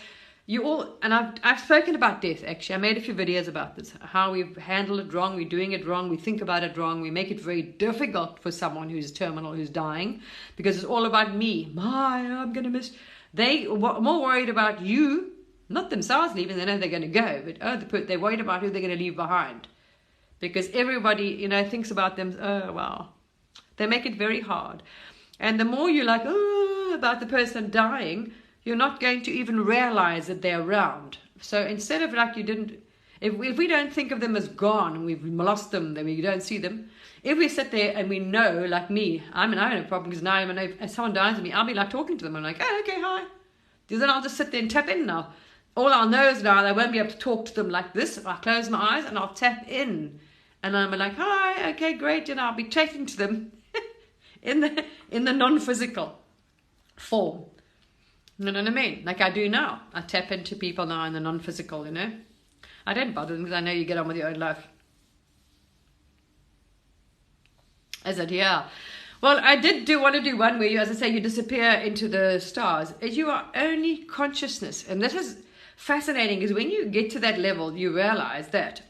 And I've spoken about death, actually. I made a few videos about this, how we handle it wrong, we're doing it wrong, we think about it wrong, we make it very difficult for someone who's terminal, who's dying, because it's all about me. I'm going to miss. They were more worried about you, not themselves leaving, they know they're going to go, but they're worried about who they're going to leave behind. because everybody, you know, thinks about them. Oh, wow. They make it very hard. And the more you're like, oh, about the person dying, you're not going to even realize that they're around. So instead of like you didn't, if we don't think of them as gone and we've lost them, then we don't see them. If we sit there and we know, like me, I don't have a problem because now if someone dies with me, I'll be like talking to them. I'm like, oh, okay, hi. Then I'll just sit there and tap in now. All I'll know is now I won't be able to talk to them like this. If I close my eyes and I'll tap in. And I'm like, hi, okay, great. And I'll be chatting to them in the non-physical form. You know what I mean? Like I do now. I tap into people now in the non-physical, you know. I don't bother them because I know you get on with your own life. Is it? Yeah. Well, I did want to do one where you, as I say, you disappear into the stars. You are only consciousness. And this is fascinating because when you get to that level, you realize that,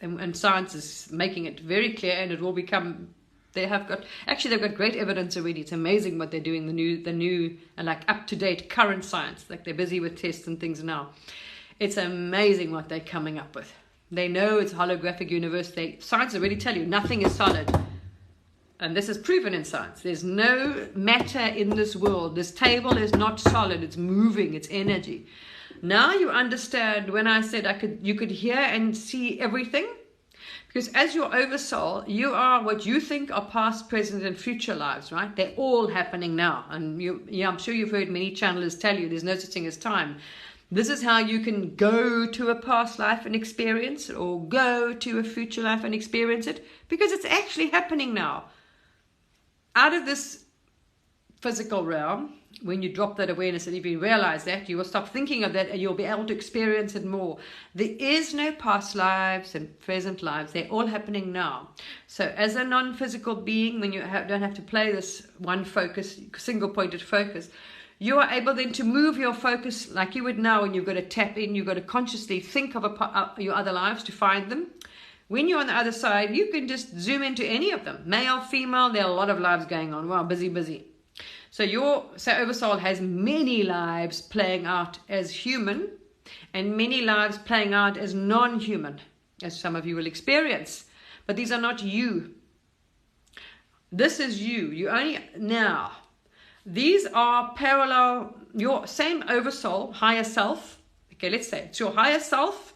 and science is making it very clear, and it will become, they've got great evidence already. It's amazing what they're doing, the new and like up-to-date current science. Like they're busy with tests and things now. It's amazing what they're coming up with. They know it's a holographic universe. Science already tell you nothing is solid. And this is proven in science. There's no matter in this world. This table is not solid. It's moving. It's energy. Now you understand when I said you could hear and see everything. Because as your oversoul, you are what you think are past, present, and future lives, right? They're all happening now. And I'm sure you've heard many channelers tell you there's no such thing as time. This is how you can go to a past life and experience it, or go to a future life and experience it, because it's actually happening now. Out of this physical realm, when you drop that awareness, and if you realize that, you will stop thinking of that and you'll be able to experience it more. There is no past lives and present lives. They're all happening now. So as a non-physical being, when you don't have to play this one focus, single-pointed focus, you are able then to move your focus like you would now when you've got to tap in, you've got to consciously think of your other lives to find them. When you're on the other side, you can just zoom into any of them. Male, female, there are a lot of lives going on. Wow, busy. So your oversoul has many lives playing out as human and many lives playing out as non-human, as some of you will experience. But these are not you. This is you. You only now. These are parallel, your same oversoul, higher self. Okay, let's say it's your higher self.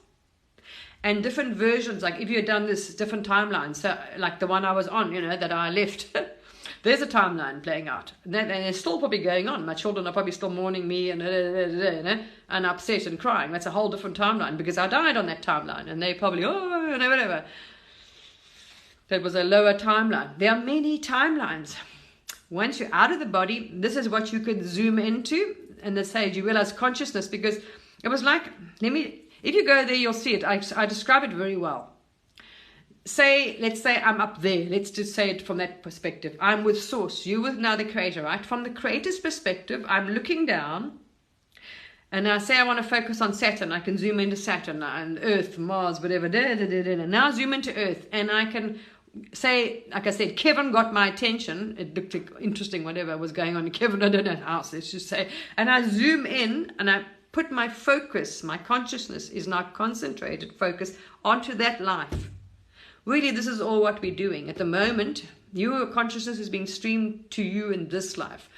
And different versions, like if you had done this different timelines, so like the one I was on, you know, that I left, there's a timeline playing out. And it's still probably going on. My children are probably still mourning me and upset and crying. That's a whole different timeline because I died on that timeline. And they probably, whatever. That was a lower timeline. There are many timelines. Once you're out of the body, this is what you could zoom into. And the stage, you realize consciousness, because it was like, if you go there, you'll see it. I describe it very well. Let's say I'm up there. Let's just say it from that perspective. I'm with Source. You with now the Creator, right? From the Creator's perspective, I'm looking down. And I say I want to focus on Saturn. I can zoom into Saturn and Earth, Mars, whatever. And now zoom into Earth. And I can say, like I said, Kevin got my attention. It looked interesting, whatever was going on in Kevin. I don't know how, let's just say. And I zoom in and I put my focus, my consciousness is now concentrated focus onto that life. Really, this is all what we're doing. At the moment, your consciousness is being streamed to you in this life.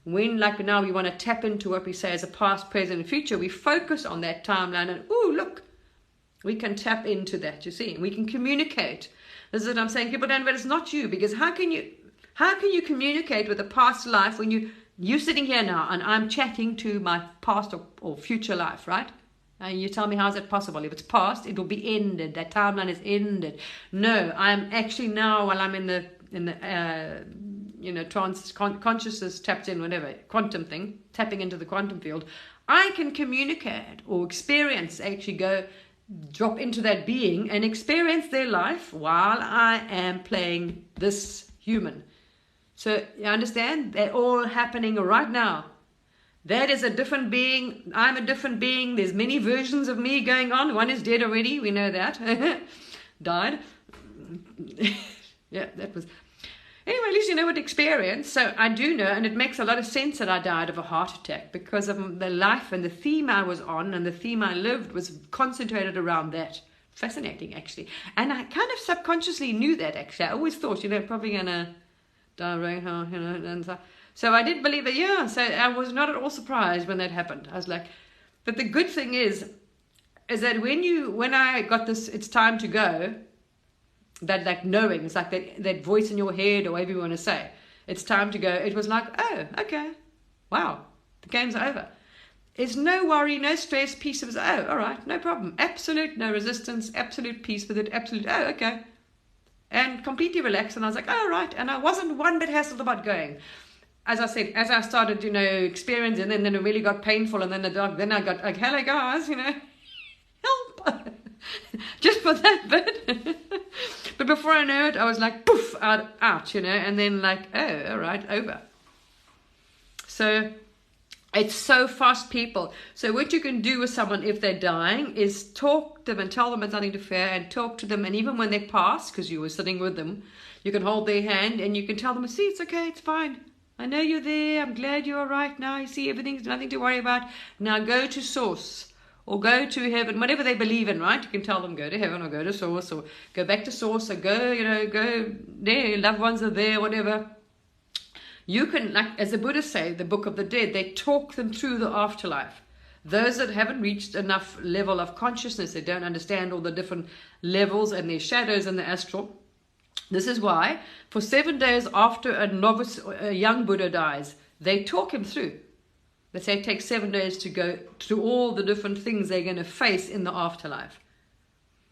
When, like now, we want to tap into what we say as a past, present, and future, we focus on that timeline and, oh, look, we can tap into that, you see. We can communicate. This is what I'm saying. People don't, but it's not you, because how can you communicate with a past life when you're sitting here now and I'm chatting to my past or future life, right? And you tell me, how is that possible? If it's past, it will be ended. That timeline is ended. No, I'm actually now, while I'm in the consciousness tapped in, whatever, quantum thing, tapping into the quantum field, I can communicate or experience, actually drop into that being and experience their life while I am playing this human. So you understand? They're all happening right now. That is a different being. I'm a different being. There's many versions of me going on. One is dead already. We know that. Died. Yeah, that was... Anyway, at least you know what experience. So I do know, and it makes a lot of sense that I died of a heart attack because of the life and the theme I was on and the theme I lived was concentrated around that. fascinating, actually. And I kind of subconsciously knew that, actually. I always thought, probably going to die right now, and so I did believe it, yeah. So I was not at all surprised when that happened. I was like, but the good thing is that when I got this, it's time to go, that like knowing, it's like that voice in your head, or whatever you want to say, it's time to go. It was like, oh, okay, wow, the game's over. It's no worry, no stress, peace. It was, oh, all right, no problem. Absolute no resistance, absolute peace with it, absolute, oh, okay. And completely relaxed. And I was like, oh, right. And I wasn't one bit hassled about going. As I said, as I started, experiencing, and then it really got painful. And then then I got like, hello guys, help. Just for that bit. But before I know it, I was like, poof, out, and then like, oh, all right, over. So it's so fast, people. So what you can do with someone if they're dying is talk to them and tell them it's nothing to fear, and talk to them. And even when they pass, because you were sitting with them, you can hold their hand and you can tell them, see, it's okay, it's fine. I know you're there. I'm glad you're all right now. You see, everything's nothing to worry about. Now go to source. Or go to heaven, whatever they believe in, right? You can tell them, go to heaven, or go to source, or go back to source, or go there, your loved ones are there, whatever. You can, like as the Buddhists say, the Book of the Dead, they talk them through the afterlife. Those that haven't reached enough level of consciousness, they don't understand all the different levels and their shadows in the astral. This is why, for 7 days after a novice, a young Buddha dies, they talk him through. They say it takes 7 days to go through all the different things they're going to face in the afterlife.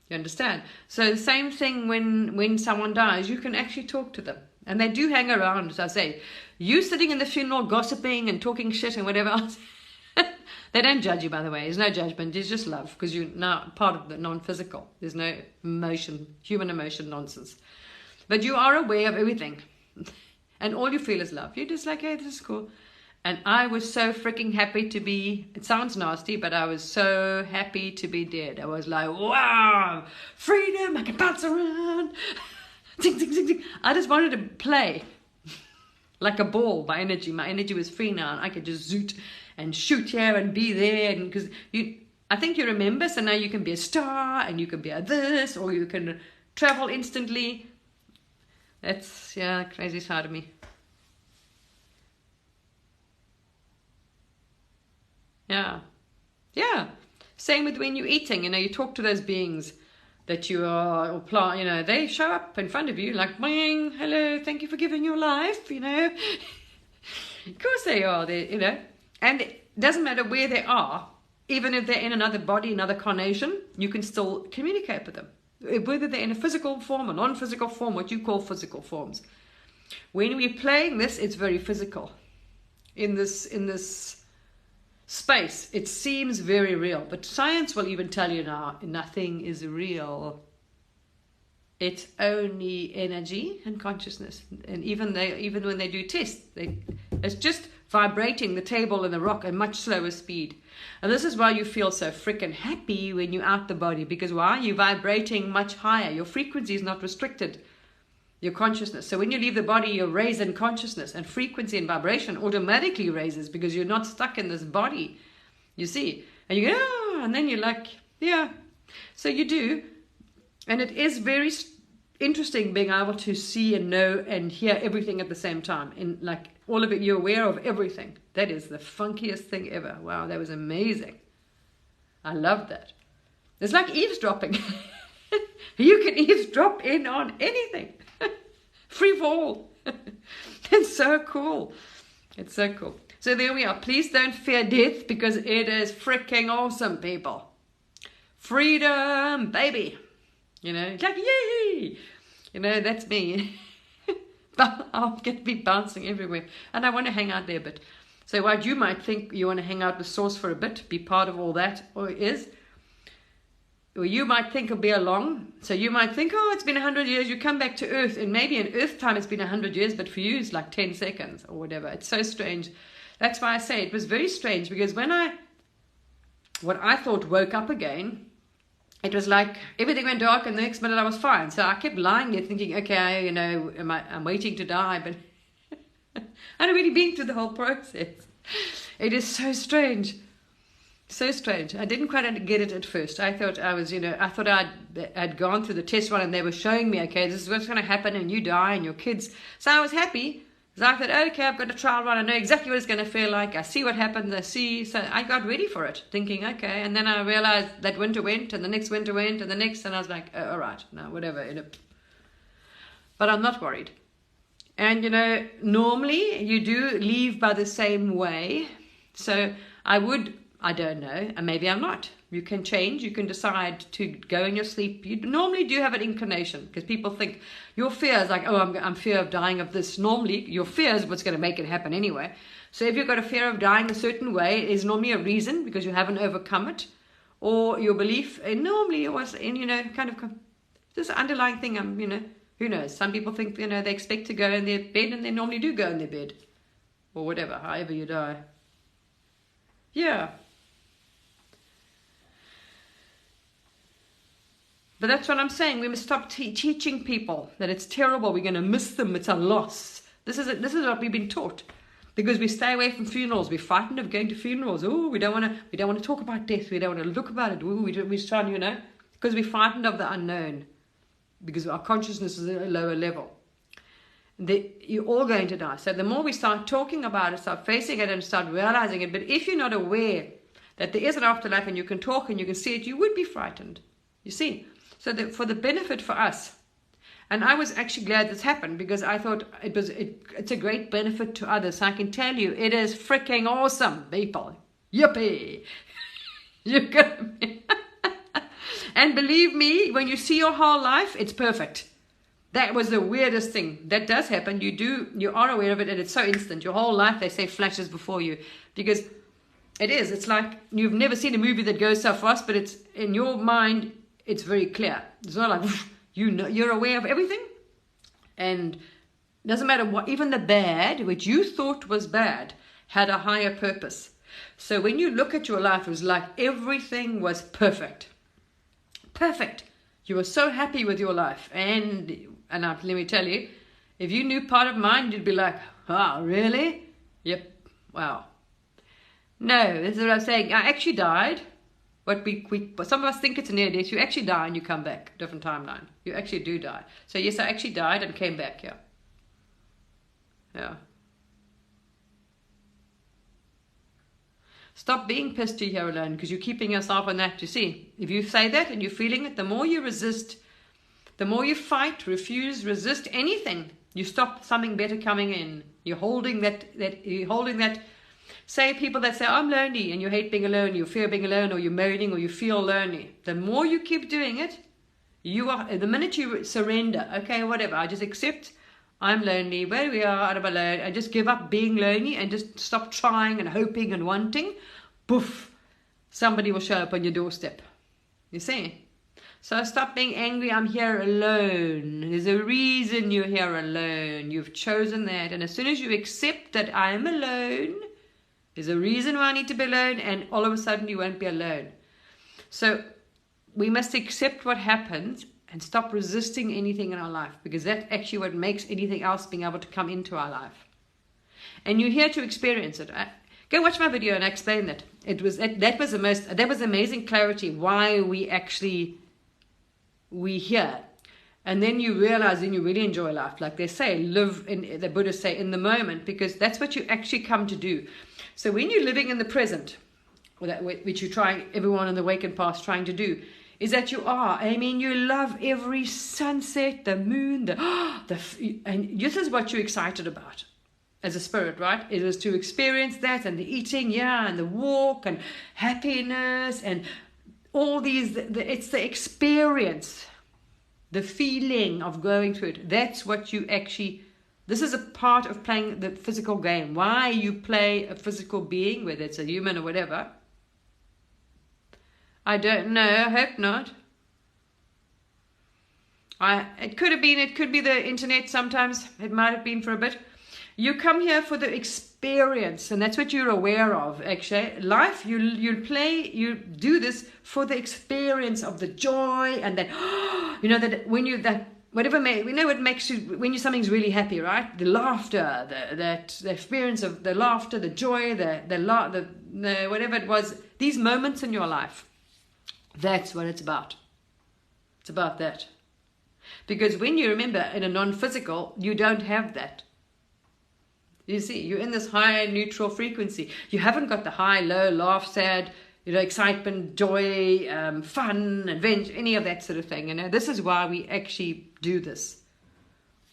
You understand? So the same thing when someone dies, you can actually talk to them. And they do hang around, as I say. You sitting in the funeral gossiping and talking shit and whatever else. They don't judge you, by the way. There's no judgment. There's just love, because you're now part of the non-physical. There's no emotion, human emotion nonsense. But you are aware of everything. And all you feel is love. You're just like, hey, this is cool. And I was so freaking happy to be, it sounds nasty, but I was so happy to be dead. I was like, wow, freedom, I can bounce around. Zing, zing, zing, zing. I just wanted to play like a ball. My energy was free now, and I could just zoot and shoot here and be there. And because I think you remember, so now you can be a star, and you can be a this, or you can travel instantly. That's, yeah, crazy side of me. Yeah. Same with when you're eating, you talk to those beings that you are, or plant, they show up in front of you like, boing, hello, thank you for giving your life, Of course they are there, and it doesn't matter where they are, even if they're in another body, another carnation, you can still communicate with them. Whether they're in a physical form or non-physical form, what you call physical forms. When we're playing this, it's very physical. In this space, it seems very real, but science will even tell you now, nothing is real. It's only energy and consciousness. And even when they do tests, it's just vibrating the table and the rock at much slower speed. And this is why you feel so freaking happy when you're out the body, because why? You're vibrating much higher. Your frequency is not restricted. Your consciousness. So when you leave the body, you're raised in consciousness, and frequency and vibration automatically raises because you're not stuck in this body. You see? And you go, oh, and then you're like, yeah. So you do. And it is very interesting being able to see and know and hear everything at the same time. And like all of it, you're aware of everything. That is the funkiest thing ever. Wow, that was amazing. I love that. It's like eavesdropping. You can eavesdrop in on anything. Free fall. It's so cool. It's so cool. So there we are. Please don't fear death, because it is freaking awesome, people. Freedom, baby. It's like, yay. That's me. I'll get to be bouncing everywhere. And I want to hang out there a bit. So while you might think you want to hang out with Source for a bit, be part of all that, or you might think it'll be along. So you might think, oh, it's been 100 years. You come back to Earth, and maybe in Earth time it's been 100 years, but for you it's like 10 seconds or whatever. It's so strange. That's why I say it was very strange, because what I thought woke up again, it was like everything went dark, and the next minute I was fine. So I kept lying there thinking, okay, I'm waiting to die, but I hadn't really been through the whole process. It is so strange. So strange. I didn't quite get it at first. I thought I was, I thought I'd gone through the test run and they were showing me, okay, this is what's going to happen and you die and your kids. So I was happy. So I thought, okay, I've got a trial run. I know exactly what it's going to feel like. I see what happens. So I got ready for it, thinking, okay. And then I realized that winter went and the next winter went and the next, and I was like, oh, all right, no, whatever. But I'm not worried. And, normally you do leave by the same way. So I don't know, and maybe I'm not. You can change, you can decide to go in your sleep. You normally do have an inclination, because people think your fear is like, oh, I'm fear of dying of this. Normally, your fear is what's going to make it happen anyway. So if you've got a fear of dying a certain way, it is normally a reason, because you haven't overcome it. Or your belief, and normally it was in, kind of this underlying thing, who knows? Some people think, they expect to go in their bed, and they normally do go in their bed. Or whatever, however you die. Yeah. But that's what I'm saying. We must stop teaching people that it's terrible. We're going to miss them. It's a loss. This is what we've been taught. Because we stay away from funerals. We're frightened of going to funerals. Oh, we don't want to talk about death. We don't want to look about it. Ooh, we're trying, because we're frightened of the unknown. Because our consciousness is at a lower level. You're all going to die. So the more we start talking about it, start facing it and start realizing it. But if you're not aware that there is an afterlife and you can talk and you can see it, you would be frightened. You see? So for the benefit for us. And I was actually glad this happened, because I thought it's a great benefit to others. So I can tell you, it is freaking awesome, people. Yippee! You're gonna be And believe me, when you see your whole life, it's perfect. That was the weirdest thing. That does happen. You are aware of it, and it's so instant. Your whole life, they say, flashes before you. Because it is. It's like you've never seen a movie that goes so fast, but it's in your mind, it's very clear. It's not like, you're aware of everything. And it doesn't matter what, even the bad, which you thought was bad, had a higher purpose. So when you look at your life, it was like everything was perfect. Perfect. You were so happy with your life. And let me tell you, if you knew part of mine, you'd be like, oh, really? Yep. Wow. No, this is what I'm saying. I actually died. But some of us think it's a near death. You actually die and you come back. Different timeline. You actually do die. So yes, I actually died and came back. Yeah. Yeah. Stop being pissed you're here alone, because you're keeping yourself on that. You see, if you say that and you're feeling it, the more you resist, the more you fight, refuse, resist anything, you stop something better coming in. You're holding that. Say people that say, I'm lonely, and you hate being alone, you fear being alone, or you're moaning, or you feel lonely. The more you keep doing it, the minute you surrender, okay, whatever, I just accept I'm lonely, where we are, I'm alone, I just give up being lonely and just stop trying and hoping and wanting, poof, somebody will show up on your doorstep. You see? So stop being angry, I'm here alone. There's a reason you're here alone. You've chosen that. And as soon as you accept that I'm alone, there's a reason why I need to be alone, and all of a sudden you won't be alone. So we must accept what happens and stop resisting anything in our life, because that's actually what makes anything else being able to come into our life. And you're here to experience it. Go watch my video and I explain that. That was amazing clarity why we hear. And then you realize, and you really enjoy life. Like they say, the Buddhists say, in the moment, because that's what you actually come to do. So when you're living in the present, which you try, everyone in the Awakened Path trying to do, is that you love every sunset, the moon, and this is what you're excited about as a spirit, right? It is to experience that, and the eating, and the walk, and happiness, and all these, it's the experience, the feeling of going through it. That's what you actually, this is a part of playing the physical game. Why you play a physical being, whether it's a human or whatever, I don't know. I hope not. It could be the internet sometimes. It might have been for a bit. You come here for the experience, and that's what you're aware of, actually. Life, you do this for the experience of the joy, and that, that when whatever we know what makes you when something's really happy, right? The laughter, the experience of the laughter, the joy, the whatever it was, these moments in your life. That's what it's about. It's about that. Because when you remember in a non-physical, you don't have that. You see, you're in this high neutral frequency. You haven't got the high, low, laugh, sad, excitement, joy, fun, adventure, any of that sort of thing. This is why we actually do this.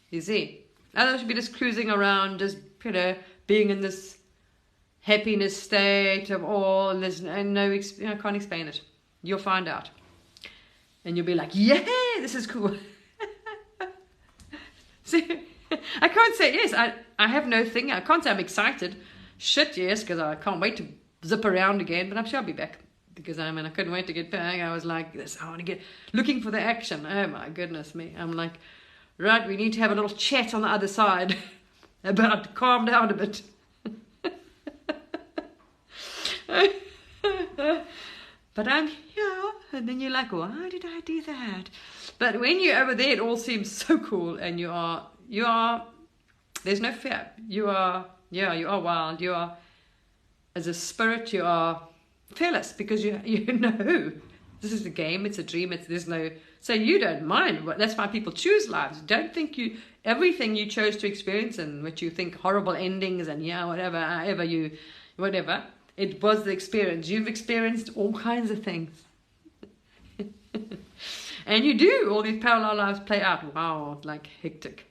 You see, otherwise we'd be just cruising around, just being in this happiness state of awe, and there's no, I can't explain it. You'll find out, and you'll be like, "Yeah, this is cool." See, I can't say yes. I have no thing. I can't say I'm excited. Shit, yes, because I can't wait to zip around again, but I'm sure I'll be back, because I couldn't wait to get back. I was like this, I want to get looking for the action. Oh my goodness me. I'm like, right, we need to have a little chat on the other side about calm down a bit. But I'm here, and then you're like, why did I do that? But when you're over there, it all seems so cool, and you are there's no fear. You are wild. You are, as a spirit, you are fearless, because you know this is a game, it's a dream, so you don't mind. That's why people choose lives. Don't think everything you chose to experience and what you think horrible endings and whatever, it was the experience. You've experienced all kinds of things. And you do, all these parallel lives play out. Wow, like hectic.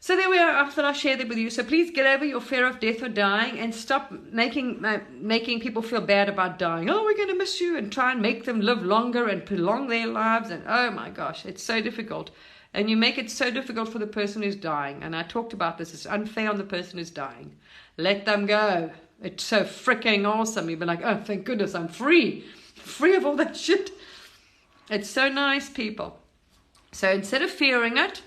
So there we are. I thought I'll share that with you. So please get over your fear of death or dying, and stop making people feel bad about dying. Oh, we're going to miss you, and try and make them live longer and prolong their lives. And oh my gosh, it's so difficult. And you make it so difficult for the person who's dying. And I talked about this. It's unfair on the person who's dying. Let them go. It's so freaking awesome. You'll be like, oh, thank goodness, I'm free of all that shit. It's so nice, people. So instead of fearing it,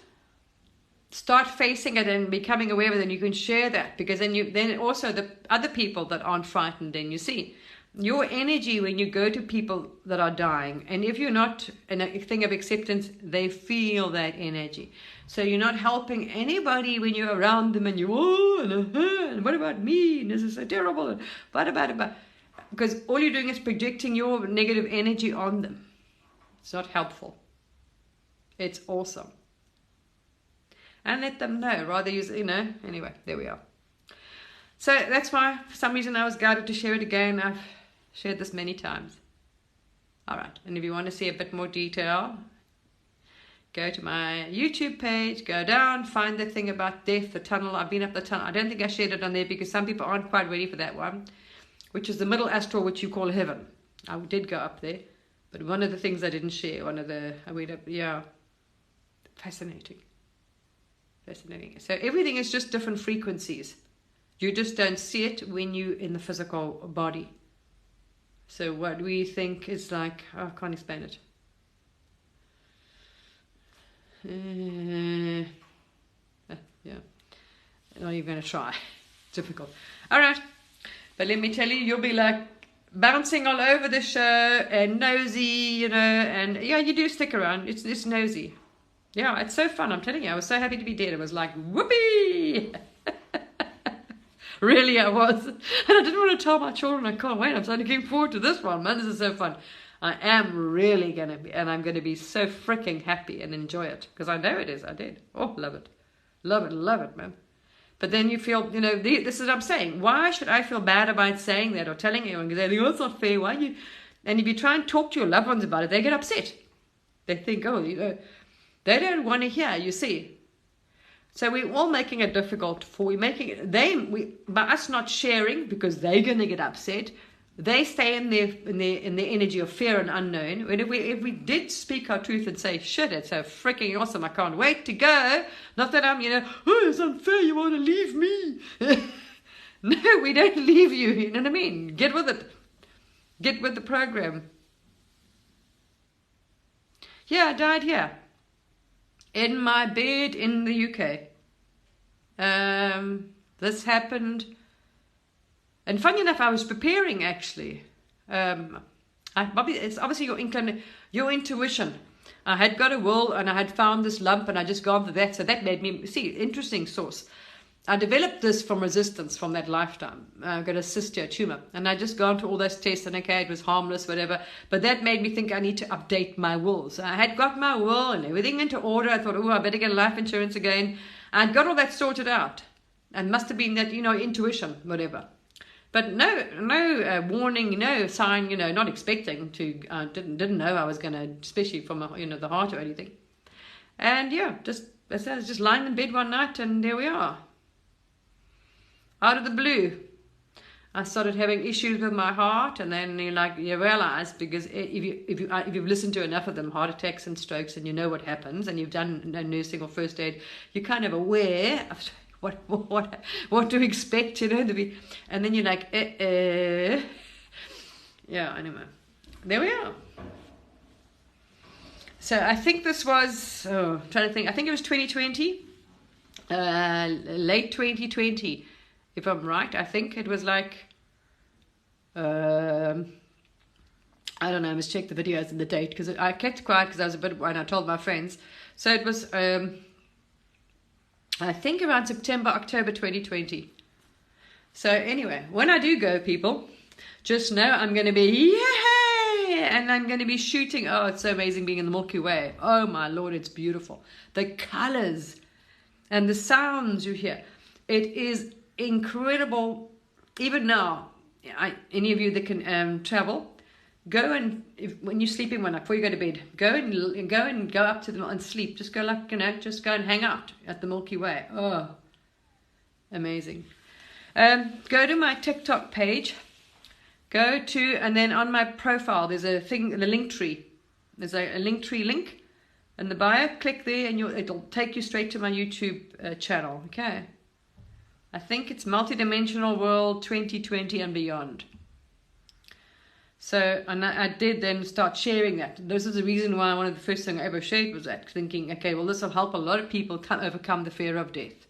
start facing it and becoming aware of it, and you can share that, because then also the other people that aren't frightened, then you see your energy when you go to people that are dying, and if you're not in a thing of acceptance, they feel that energy. So you're not helping anybody when you're around them, and and what about me, and this is so terrible, and what about, because all you're doing is projecting your negative energy on them. It's not helpful. It's awesome. And let them know, rather use, anyway, there we are. So that's why, for some reason, I was guided to share it again. I've shared this many times. All right, and if you want to see a bit more detail, go to my YouTube page, go down, find the thing about death, the tunnel. I've been up the tunnel. I don't think I shared it on there, because some people aren't quite ready for that one, which is the middle astral, which you call heaven. I did go up there, but one of the things I didn't share, I went up, fascinating. So everything is just different frequencies. You just don't see it when you're in the physical body. So what we think is like, I can't explain it. Not even going to try. It's difficult. All right. But let me tell you, you'll be like bouncing all over the show and nosy, and you do stick around. It's nosy. Yeah, it's so fun. I'm telling you, I was so happy to be dead. It was like, whoopee! Really, I was. And I didn't want to tell my children, I can't wait. I'm so looking forward to this one, man. This is so fun. I am really going to be, and I'm going to be so freaking happy and enjoy it. Because I know it is. I did. Oh, love it. Love it, man. But then you feel, this is what I'm saying. Why should I feel bad about saying that or telling anyone? Because they think, oh, it's not fair. Why you? And if you try and talk to your loved ones about it, they get upset. They think, they don't want to hear, you see. So we're all making it difficult by us not sharing, because they're going to get upset. They stay in their energy of fear and unknown. And if we did speak our truth and say, shit, it's so freaking awesome, I can't wait to go. Not that I'm, oh, it's unfair, you want to leave me. No, we don't leave you, you know what I mean? Get with it. Get with the program. Yeah, I died here. In my bed in the UK. This happened, and funny enough, I was preparing actually. It's obviously your intuition. I had got a will and I had found this lump and I just gone for that. So that made me, see, interesting source. I developed this from resistance from that lifetime. I got a cystia tumor and I just gone to all those tests and okay, it was harmless, whatever. But that made me think I need to update my will. So I had got my will and everything into order. I thought, oh, I better get life insurance again. I'd got all that sorted out. And must have been that, intuition, whatever. But no warning, no sign, not expecting to, didn't know I was going to, especially from, the heart or anything. And yeah, I was just lying in bed one night and there we are. Out of the blue, I started having issues with my heart, and then you realize, because if you've listened to enough of them, heart attacks and strokes, and you know what happens, and you've done nursing or first aid, you're kind of aware of what to expect, and then you're like, yeah. Anyway, there we are. So I think this was, trying to think, I think it was 2020, late 2020. If I'm right, I think it was like, I don't know, I must check the videos and the date, because I kept quiet because I was a bit, when I told my friends. So it was, I think around September, October 2020. So anyway, when I do go, people, just know I'm going to be, yay! And I'm going to be shooting. Oh, it's so amazing being in the Milky Way. Oh my Lord, it's beautiful. The colors and the sounds you hear. It is incredible. Even now, any of you that can travel, go and when you're sleeping one night before you go to bed, go up to them and sleep. Just go just go and hang out at the Milky Way. Oh, amazing. Go to my TikTok page. And then on my profile there's a thing, the link tree. There's a link tree link in the bio. Click there and it'll take you straight to my YouTube channel. Okay. I think it's Multidimensional World 2020 and beyond. So, and I did then start sharing that. This is the reason why one of the first things I ever shared was that, thinking, okay, well, this will help a lot of people overcome the fear of death.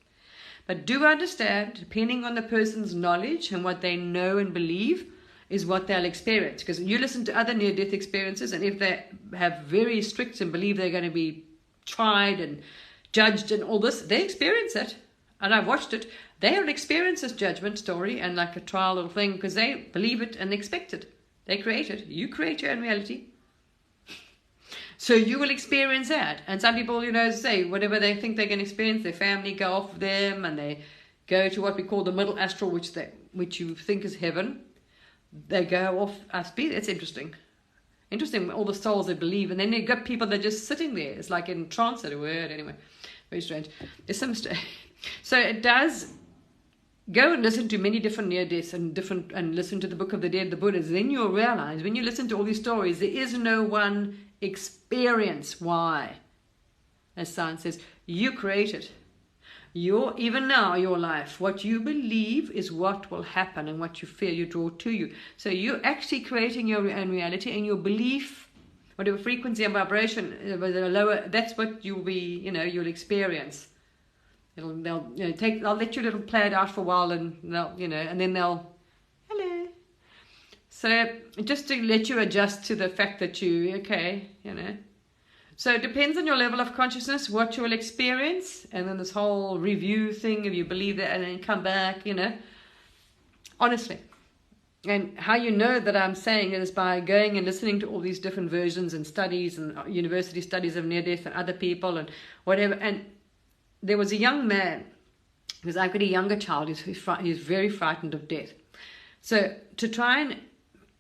But do understand, depending on the person's knowledge and what they know and believe, is what they'll experience. Because you listen to other near-death experiences, and if they have very strict and believe they're going to be tried and judged and all this, they experience it. And I've watched it. They will experience this judgment story and like a trial little thing because they believe it and expect it. They create it. You create your own reality. So you will experience that. And some people, say whatever they think they can experience, their family go off them and they go to what we call the middle astral, which you think is heaven. They go off. It's interesting. Interesting, all the souls they believe. And then you've got people that are just sitting there. It's like in trance, a word, anyway. Very strange. There's some So it does. Go and listen to many different near-deaths and listen to the Book of the Dead, the Buddhas. Then you'll realize when you listen to all these stories, there is no one experience. Why? As science says, you create it. Even now, your life, what you believe is what will happen, and what you fear you draw to you. So you're actually creating your own reality, and your belief, whatever frequency and vibration, lower, that's what you'll be, you'll experience. They'll let you little play it out for a while, and they'll, and then they'll, hello. So just to let you adjust to the fact that So it depends on your level of consciousness, what you will experience, and then this whole review thing, if you believe that, and then come back, honestly. And how you know that I'm saying it is by going and listening to all these different versions and studies and university studies of near-death and other people and whatever. And there was a young man, because I've got a younger child, he's very frightened of death. So to try and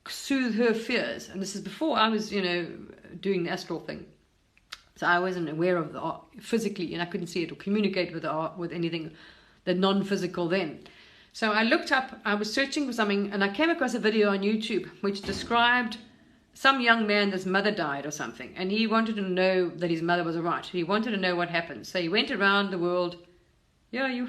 soothe her fears, and this is before I was, doing the astral thing. So I wasn't aware of the art physically, and I couldn't see it or communicate with the art, with anything, the non-physical then. So I looked up, I was searching for something, and I came across a video on YouTube which described some young man, his mother died or something, and he wanted to know that his mother was all right. He wanted to know what happened. So he went around the world. You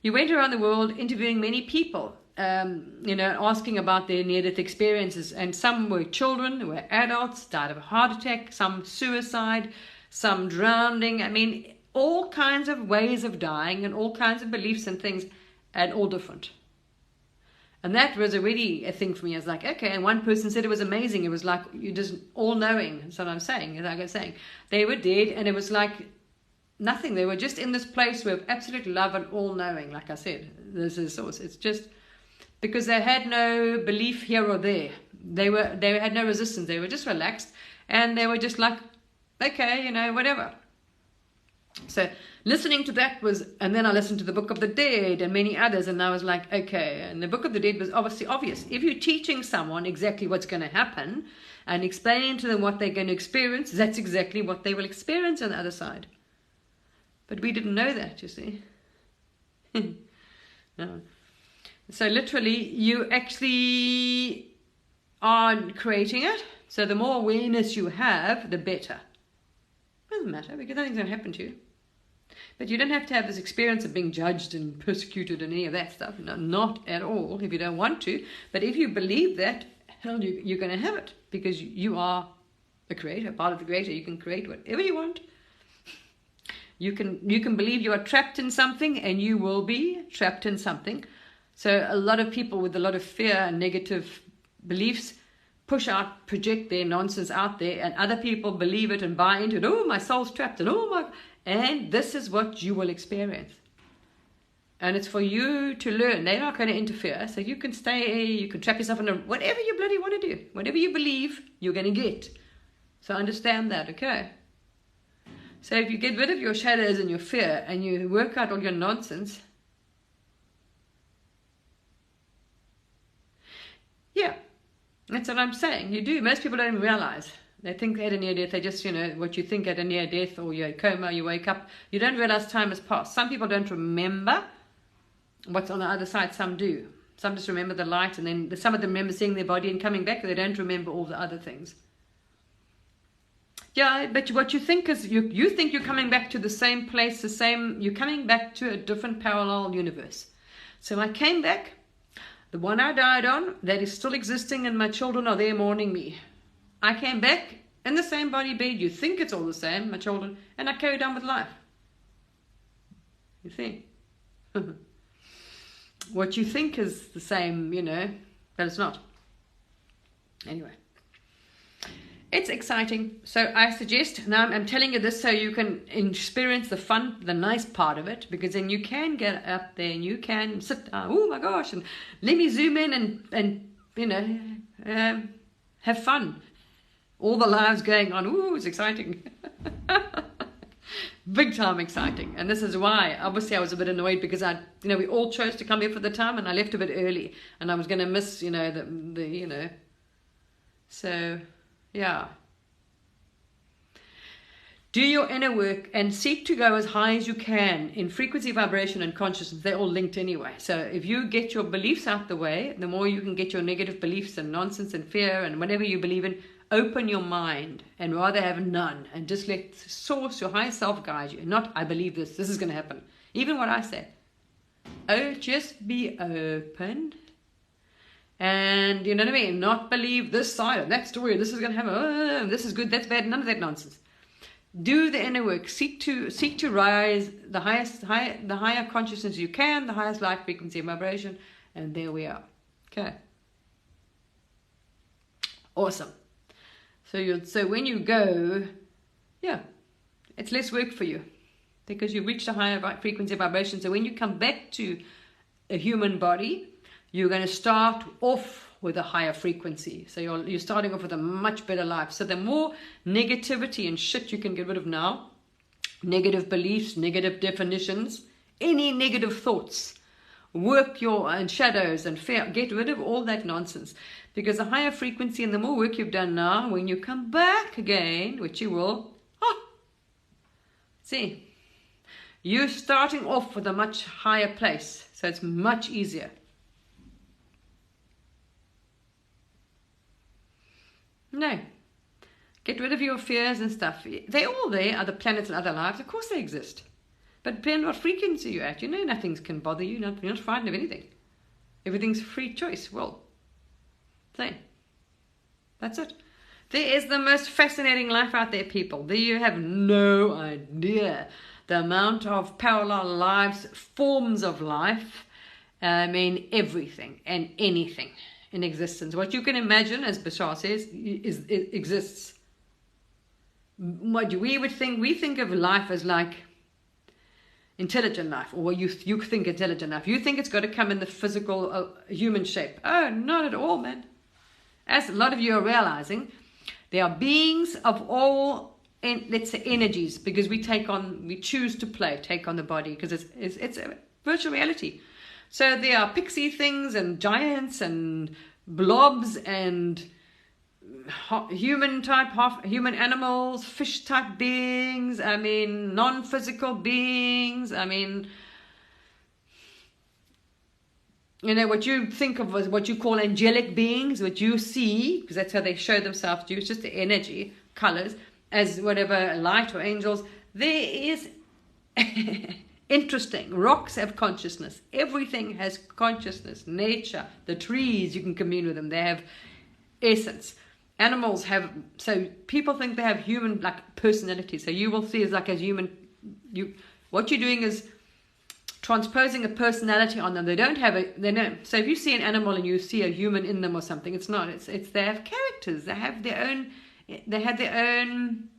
went around the world interviewing many people, asking about their near-death experiences. And some were children, were adults, died of a heart attack, some suicide, some drowning. I mean, all kinds of ways of dying and all kinds of beliefs and things, and all different. And that was already a thing for me. I was like, okay. And one person said it was amazing. It was like, you just all knowing. That's what I'm saying. Like I was saying, they were dead, and it was like nothing. They were just in this place with absolute love and all knowing. Like I said, this is source. It's just because they had no belief here or there. They had no resistance. They were just relaxed, and they were just like, okay, you know, whatever. So listening to that was, and then I listened to the Book of the Dead and many others, and I was like, okay. And the Book of the Dead was obviously obvious. If you're teaching someone exactly what's going to happen and explaining to them what they're going to experience, that's exactly what they will experience on the other side. But we didn't know that, you see. No. So literally, you actually are creating it. So the more awareness you have, the better. Doesn't matter, because nothing's going to happen to you. But you don't have to have this experience of being judged and persecuted and any of that stuff. No, not at all, if you don't want to. But if you believe that, hell, you're going to have it. Because you are a creator, part of the creator. You can create whatever you want. You can believe you are trapped in something, and you will be trapped in something. So a lot of people with a lot of fear and negative beliefs push out, project their nonsense out there, and other people believe it and buy into it. Oh, my soul's trapped, and this is what you will experience. And it's for you to learn. They're not going to interfere, so you can stay, you can trap yourself in whatever you bloody want to do. Whatever you believe, you're going to get. So understand that, okay? So if you get rid of your shadows and your fear, and you work out all your nonsense, yeah. That's what I'm saying. You do. Most people don't even realize. They think they had a near death. They just, what you think at a near death, or you're in coma, you wake up. You don't realize time has passed. Some people don't remember what's on the other side. Some do. Some just remember the light, and then some of them remember seeing their body and coming back. They don't remember all the other things. Yeah, but what you think is, you think you're coming back to the same place, you're coming back to a different parallel universe. So I came back. The one I died on, that is still existing, and my children are there mourning me. I came back in the same body bed. You think it's all the same, my children, and I carried on with life. You see? What you think is the same, but it's not. Anyway. It's exciting. So I suggest, now I'm telling you this so you can experience the fun, the nice part of it, because then you can get up there and you can sit down, oh my gosh, and let me zoom in and have fun. All the lives going on, ooh, it's exciting. Big time exciting. And this is why, obviously I was a bit annoyed because we all chose to come here for the time, and I left a bit early, and I was going to miss, so... yeah. Do your inner work and seek to go as high as you can in frequency, vibration, and consciousness. They're all linked anyway. So if you get your beliefs out the way, the more you can get your negative beliefs and nonsense and fear and whatever you believe in, open your mind and rather have none, and just let source, your higher self, guide you. Not, I believe this is going to happen. Even what I say. Oh, just be open. And you know what I mean? Not believe this side of that story. This is going to happen. This is good. That's bad. None of that nonsense. Do the inner work. Seek to rise the higher consciousness you can, the highest light frequency and vibration, and there we are. Okay. Awesome. So when you go, yeah, it's less work for you because you've reached a higher frequency and vibration. So when you come back to a human body, you're going to start off with a higher frequency. So you're starting off with a much better life. So the more negativity and shit you can get rid of now, negative beliefs, negative definitions, any negative thoughts, work and shadows and fear, get rid of all that nonsense. Because the higher frequency and the more work you've done now, when you come back again, which you will, see, you're starting off with a much higher place. So it's much easier. No. Get rid of your fears and stuff. They're all there, other planets and other lives. Of course they exist. But depending on what frequency you're at, nothing can bother you. You're not frightened of anything. Everything's free choice. Well, so that's it. There is the most fascinating life out there, people. There you have no idea the amount of parallel lives, forms of life, I mean, everything and anything in existence. What you can imagine, as Bashar says, exists. What we would think, we think of life as like intelligent life, or you think intelligent life. You think it's got to come in the physical human shape. Oh, not at all, man. As a lot of you are realizing, there are beings of all, let's say, energies, because we choose to take on the body, because it's a virtual reality. So there are pixie things and giants and blobs and human animals, fish type beings, I mean, non-physical beings, I mean, you know, what you think of as what you call angelic beings, what you see, because that's how they show themselves to you, it's just the energy, colors, as whatever, light or angels. There is interesting. Rocks have consciousness. Everything has consciousness. Nature, the trees, you can commune with them. They have essence. Animals have, so people think they have human like personality. So you will see as like a human, what you're doing is transposing a personality on them. They don't have so if you see an animal and you see a human in them or something, it's not. It's they have characters. They have their own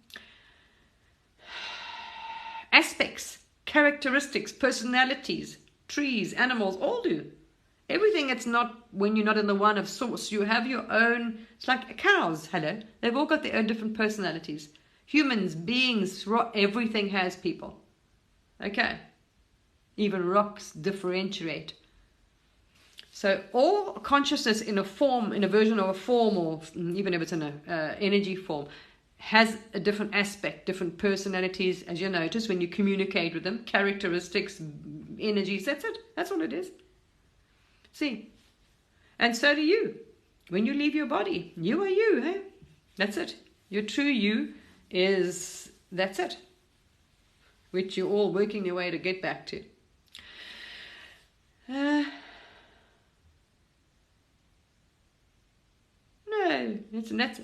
aspects, characteristics, personalities. Trees, animals, all do. Everything, it's not, when you're not in the one of source, you have your own. It's like cows, hello. They've all got their own different personalities. Humans, beings, everything has people. Okay. Even rocks differentiate. So all consciousness in a form, in a version of a form, or even if it's in an energy form, has a different aspect, different personalities, as you notice when you communicate with them, characteristics, energies, that's it. That's all it is. See? And so do you. When you leave your body, you are you, hey? That's it. Your true you is, that's it. Which you're all working your way to get back to. No,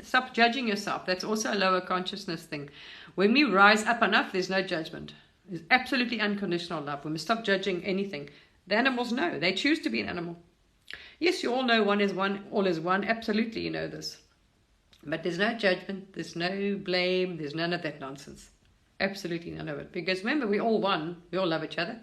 stop judging yourself. That's also a lower consciousness thing. When we rise up enough, there's no judgment. There's absolutely unconditional love. When we stop judging anything, the animals know. They choose to be an animal. Yes, you all know one is one, all is one. Absolutely, you know this. But there's no judgment. There's no blame. There's none of that nonsense. Absolutely none of it. Because remember, we're all one. We all love each other.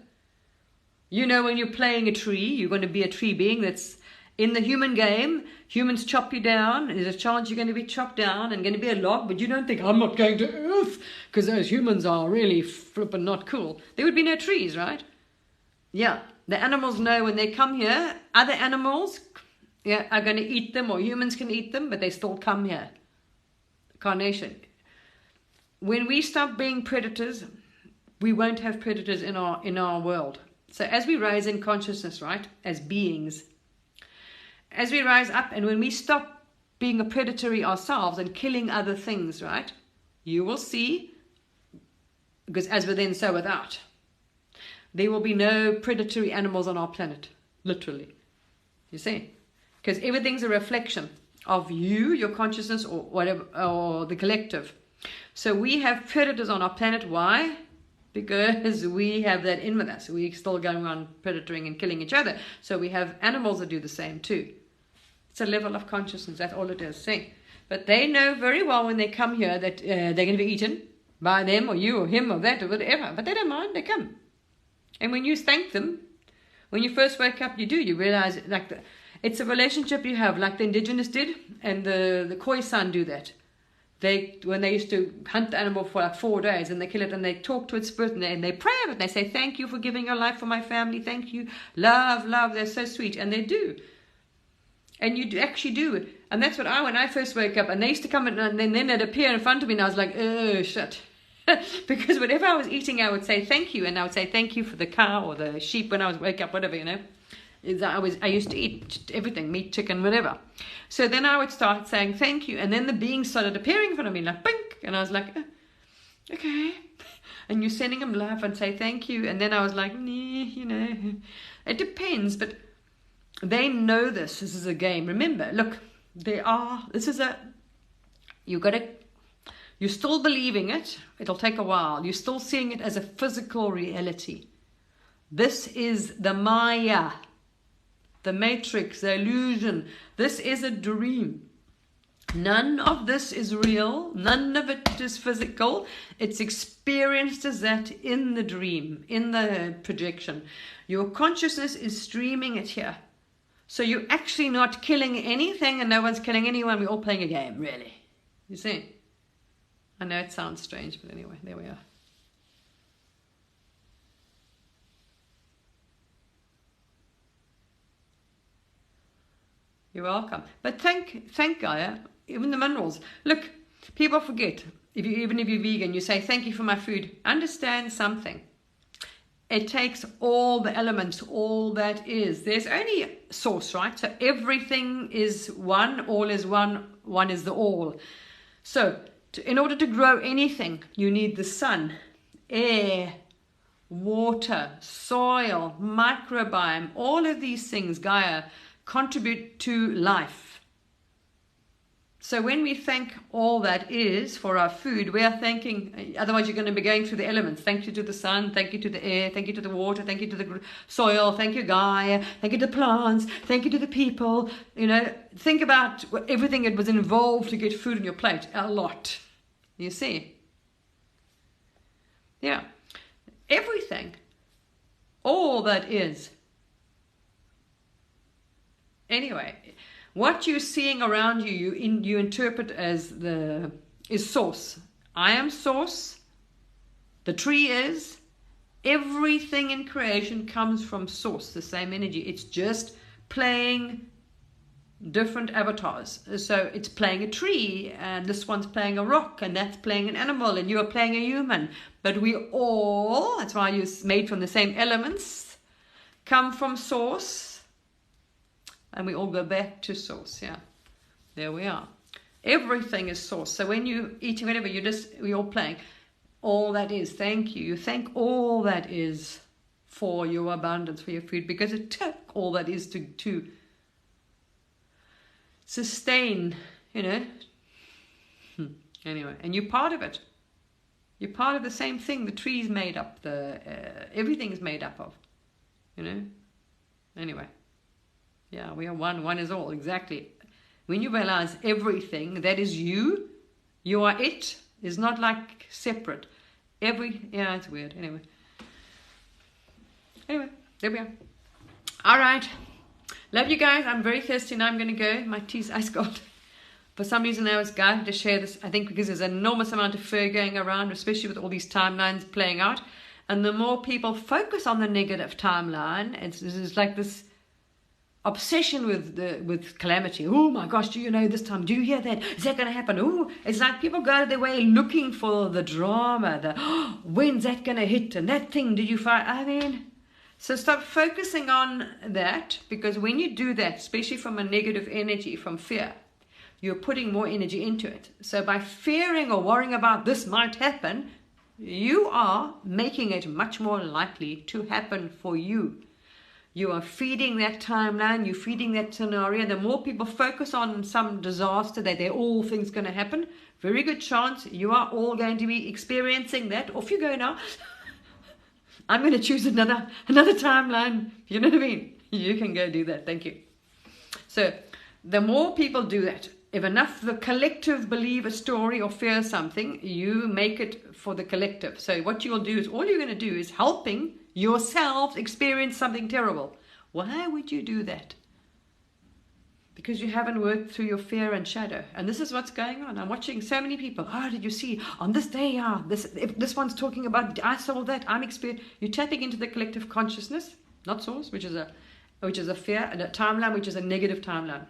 You know, when you're playing a tree, you're going to be a tree being that's in the human game. Humans chop you down. There's a chance you're going to be chopped down and going to be a log, but you don't think, I'm not going to Earth, because those humans are really flippin' not cool. There would be no trees, right? Yeah. The animals know when they come here, other animals are going to eat them, or humans can eat them, but they still come here. Carnation. When we stop being predators, we won't have predators in our world. So as we rise in consciousness, right, as beings, as we rise up, and when we stop being a predatory ourselves and killing other things, right, you will see, because as within, so without, there will be no predatory animals on our planet, literally. You see? Because everything's a reflection of you, your consciousness, or whatever, or the collective. So we have predators on our planet. Why? Because we have that in with us. We're still going on predatoring and killing each other. So we have animals that do the same too. It's a level of consciousness. That's all it is. See? But they know very well when they come here that they're going to be eaten by them or you or him or that or whatever. But they don't mind. They come. And when you thank them, when you first wake up, you realize like it's a relationship you have, like the indigenous did, and the Khoisan do that. When they used to hunt the animal for like 4 days, and they kill it, and they talk to its spirit, and they pray of it, and they say, thank you for giving your life for my family, thank you, love, they're so sweet, and they do. And you actually do. And that's what when I first woke up, and they used to come, and then they'd appear in front of me, and I was like, oh, shit. Because whatever I was eating, I would say thank you, and I would say thank you for the cow or the sheep when I was wake up, whatever, you know. I used to eat everything, meat, chicken, whatever. So then I would start saying thank you, and then the beings started appearing in front of me like bink, and I was like, okay. And you're sending them love and say thank you, and then I was like, you know, it depends, but they know this. This is a game. Remember, look, you're still believing it. It'll take a while. You're still seeing it as a physical reality. This is the Maya. the matrix, the illusion. This is a dream. None of this is real. None of it is physical. It's experienced as that in the dream, in the projection. Your consciousness is streaming it here. So you're actually not killing anything and no one's killing anyone. We're all playing a game, really. You see? I know it sounds strange, but anyway, there we are. You're welcome. But thank Gaia, even the minerals. Look, people forget, even if you're vegan, you say, thank you for my food. Understand something. It takes all the elements, all that is. There's only source, right? So everything is one, all is one, one is the all. So in order to grow anything, you need the sun, air, water, soil, microbiome, all of these things, Gaia, contribute to life. So when we thank all that is for our food, we are thanking, otherwise you're going to be going through the elements. Thank you to the sun, thank you to the air, thank you to the water, thank you to the soil, thank you Gaia, thank you to the plants, thank you to the people. You know, think about everything that was involved to get food on your plate. A lot. You see? Yeah. Everything. All that is. Anyway, what you're seeing around you, you interpret as is source. I am source. The tree is. Everything in creation comes from source, the same energy. It's just playing different avatars. So it's playing a tree, and this one's playing a rock, and that's playing an animal, and you're playing a human. But we all, that's why you're made from the same elements, come from source. And we all go back to source, yeah. There we are. Everything is source. So when you're eating whatever, we're all playing. All that is, thank you. You thank all that is for your abundance, for your food, because it took all that is to sustain, you know. Anyway, and you're part of it. You're part of the same thing. The tree's made up. Everything's made up of, you know. Anyway. Yeah, we are one. One is all. Exactly. When you realize everything that is you are it, is not like separate. Yeah, it's weird. Anyway, there we are. All right. Love you guys. I'm very thirsty now. I'm going to go. My tea's ice cold. For some reason, I was going to share this. I think because there's an enormous amount of fear going around, especially with all these timelines playing out. And the more people focus on the negative timeline, it's like this obsession with calamity. Oh my gosh, do you know this time? Do you hear that? Is that going to happen? Oh, it's like people go their way looking for the drama. When's that going to hit? And that thing, did you find? I mean, so stop focusing on that, because when you do that, especially from a negative energy, from fear, you're putting more energy into it. So by fearing or worrying about this might happen, you are making it much more likely to happen for you. You are feeding that timeline, you're feeding that scenario. The more people focus on some disaster, that they're all things going to happen, very good chance you are all going to be experiencing that. Off you go now. I'm going to choose another timeline. You know what I mean? You can go do that. Thank you. So the more people do that, if enough the collective believe a story or fear something, you make it for the collective. So what you'll do is, all you're going to do is helping yourselves experience something terrible. Why would you do that? Because you haven't worked through your fear and shadow. And this is what's going on. I'm watching so many people. Oh, did you see on this day? This one's talking about, I saw that. I'm experiencing. You're tapping into the collective consciousness, not source, which is a fear, and a timeline, which is a negative timeline.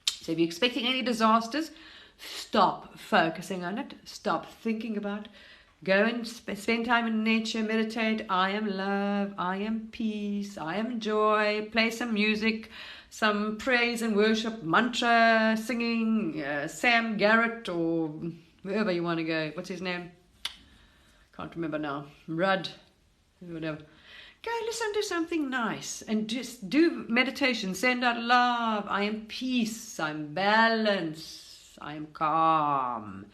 So if you're expecting any disasters, stop focusing on it. Stop thinking about it. Go and spend time in nature, meditate. I am love, I am peace, I am joy. Play some music, some praise and worship, mantra, singing, Sam Garrett or wherever you want to go. What's his name? Can't remember now. Rudd, whatever. Go listen to something nice and just do meditation. Send out love. I am peace. I'm balance. I am calm.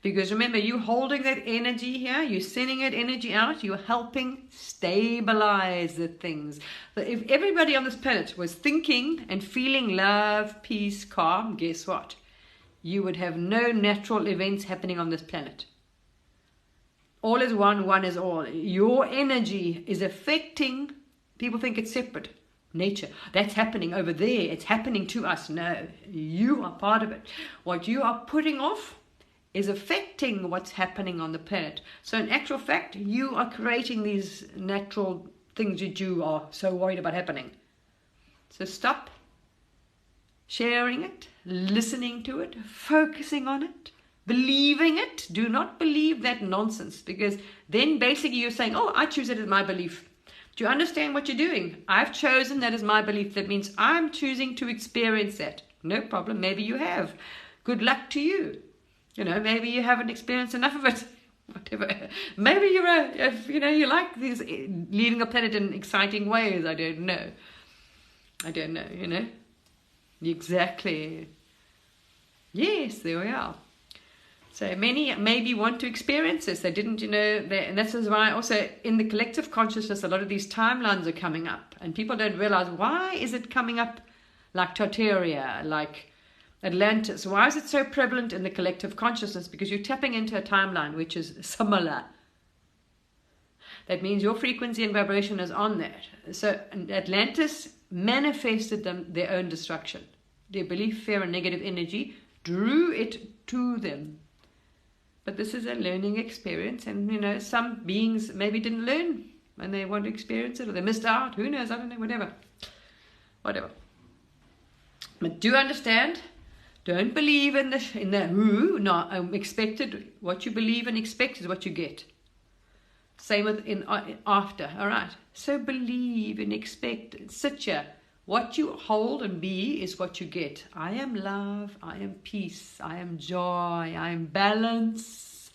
Because remember, you holding that energy here, you're sending that energy out, you're helping stabilize the things. But if everybody on this planet was thinking and feeling love, peace, calm, guess what? You would have no natural events happening on this planet. All is one, one is all. Your energy is affecting, people think it's separate. Nature, that's happening over there, it's happening to us. No, you are part of it. What you are putting off is affecting what's happening on the planet. So in actual fact, you are creating these natural things that you are so worried about happening. So stop sharing it, listening to it, focusing on it, believing it. Do not believe that nonsense, because then basically you're saying, oh, I choose it as my belief. Do you understand what you're doing? I've chosen that as my belief. That means I'm choosing to experience that. No problem. Maybe you have. Good luck to you. You know, maybe you haven't experienced enough of it. Whatever. Maybe you like these leading a planet in exciting ways. I don't know. Exactly. Yes, there we are. So many maybe want to experience this. They didn't, and this is why also in the collective consciousness, a lot of these timelines are coming up. And people don't realize, why is it coming up like Tartaria, like Atlantis? Why is it so prevalent in the collective consciousness? Because you're tapping into a timeline which is similar. That means your frequency and vibration is on that. So Atlantis manifested their own destruction. Their belief, fear, and negative energy drew it to them. But this is a learning experience, and some beings maybe didn't learn and they want to experience it, or they missed out. Who knows? I don't know. Whatever. But do understand. Don't believe in the who. No, expected. What you believe and expect is what you get. Same with after. All right. So believe and expect. Sitya. What you hold and be is what you get. I am love. I am peace. I am joy. I am balance.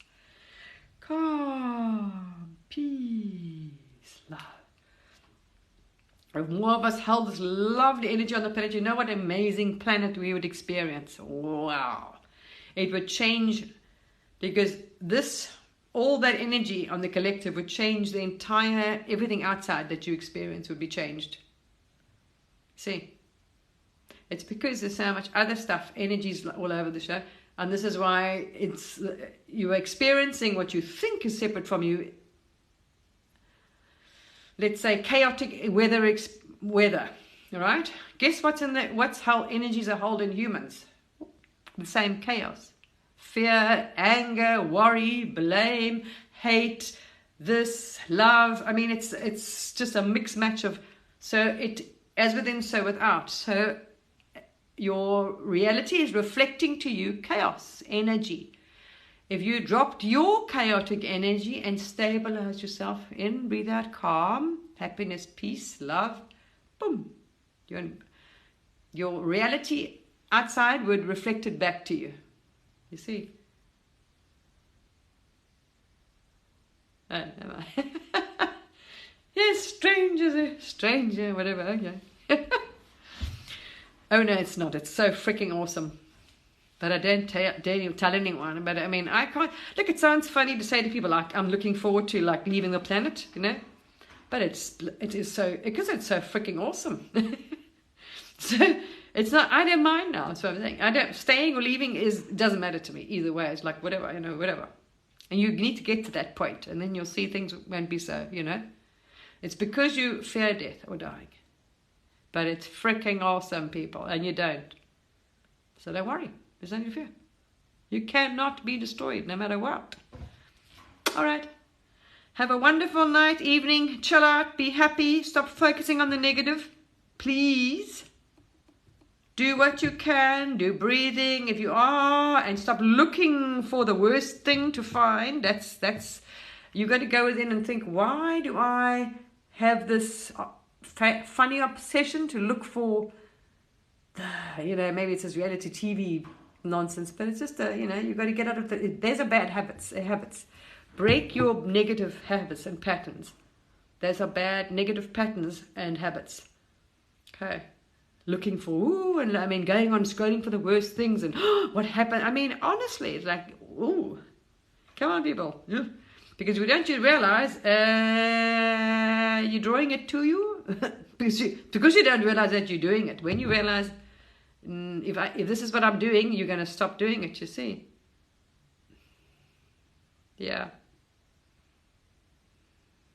Calm. Peace. Love. If more of us held this lovely energy on the planet, you know what amazing planet we would experience. Wow. It would change, because all that energy on the collective would change the entire, everything outside that you experience would be changed. See, it's because there's so much other stuff, energies all over the show, and this is why you're experiencing what you think is separate from you. Let's say chaotic weather, all right? Guess what's how energies are held in humans? The same chaos. Fear, anger, worry, blame, hate, this, love. I mean, it's just a mixed match of, so it, as within, so without. So your reality is reflecting to you chaos, energy. If you dropped your chaotic energy and stabilize yourself in, breathe out, calm, happiness, peace, love, boom. Your reality outside would reflect it back to you. You see? Oh, never mind. Yes, stranger, whatever, okay. Oh no, it's not. It's so freaking awesome. But I don't dare tell anyone. But I mean, I can't. Look, it sounds funny to say to people like, I'm looking forward to like leaving the planet, But it is so, because it's so freaking awesome. So it's not, I don't mind now. So I'm saying, staying or leaving doesn't matter to me either way. It's like whatever, whatever. And you need to get to that point, and then you'll see things won't be so, It's because you fear death or dying. But it's freaking awesome, people, and you don't. So don't worry. There's no fear. You cannot be destroyed no matter what. All right. Have a wonderful night, evening. Chill out. Be happy. Stop focusing on the negative. Please. Do what you can. Do breathing if you are. And stop looking for the worst thing to find. That's. You got to go within and think, why do I have this funny obsession to look for, maybe it's this reality TV nonsense, but it's just you've got to get out of there's a bad habits. Break your negative habits and patterns. Those are bad negative patterns and habits. Okay. Looking for, going on scrolling for the worst things and what happened. I mean, honestly, it's like, Come on, people. Yeah. Because don't you realize you're drawing it to you? because you don't realize that you're doing it. When you realize, if this is what I'm doing, you're going to stop doing it, you see. Yeah.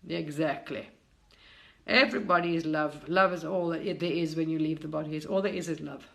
Exactly. Everybody is love. Love is all that there is when you leave the body. All there is love.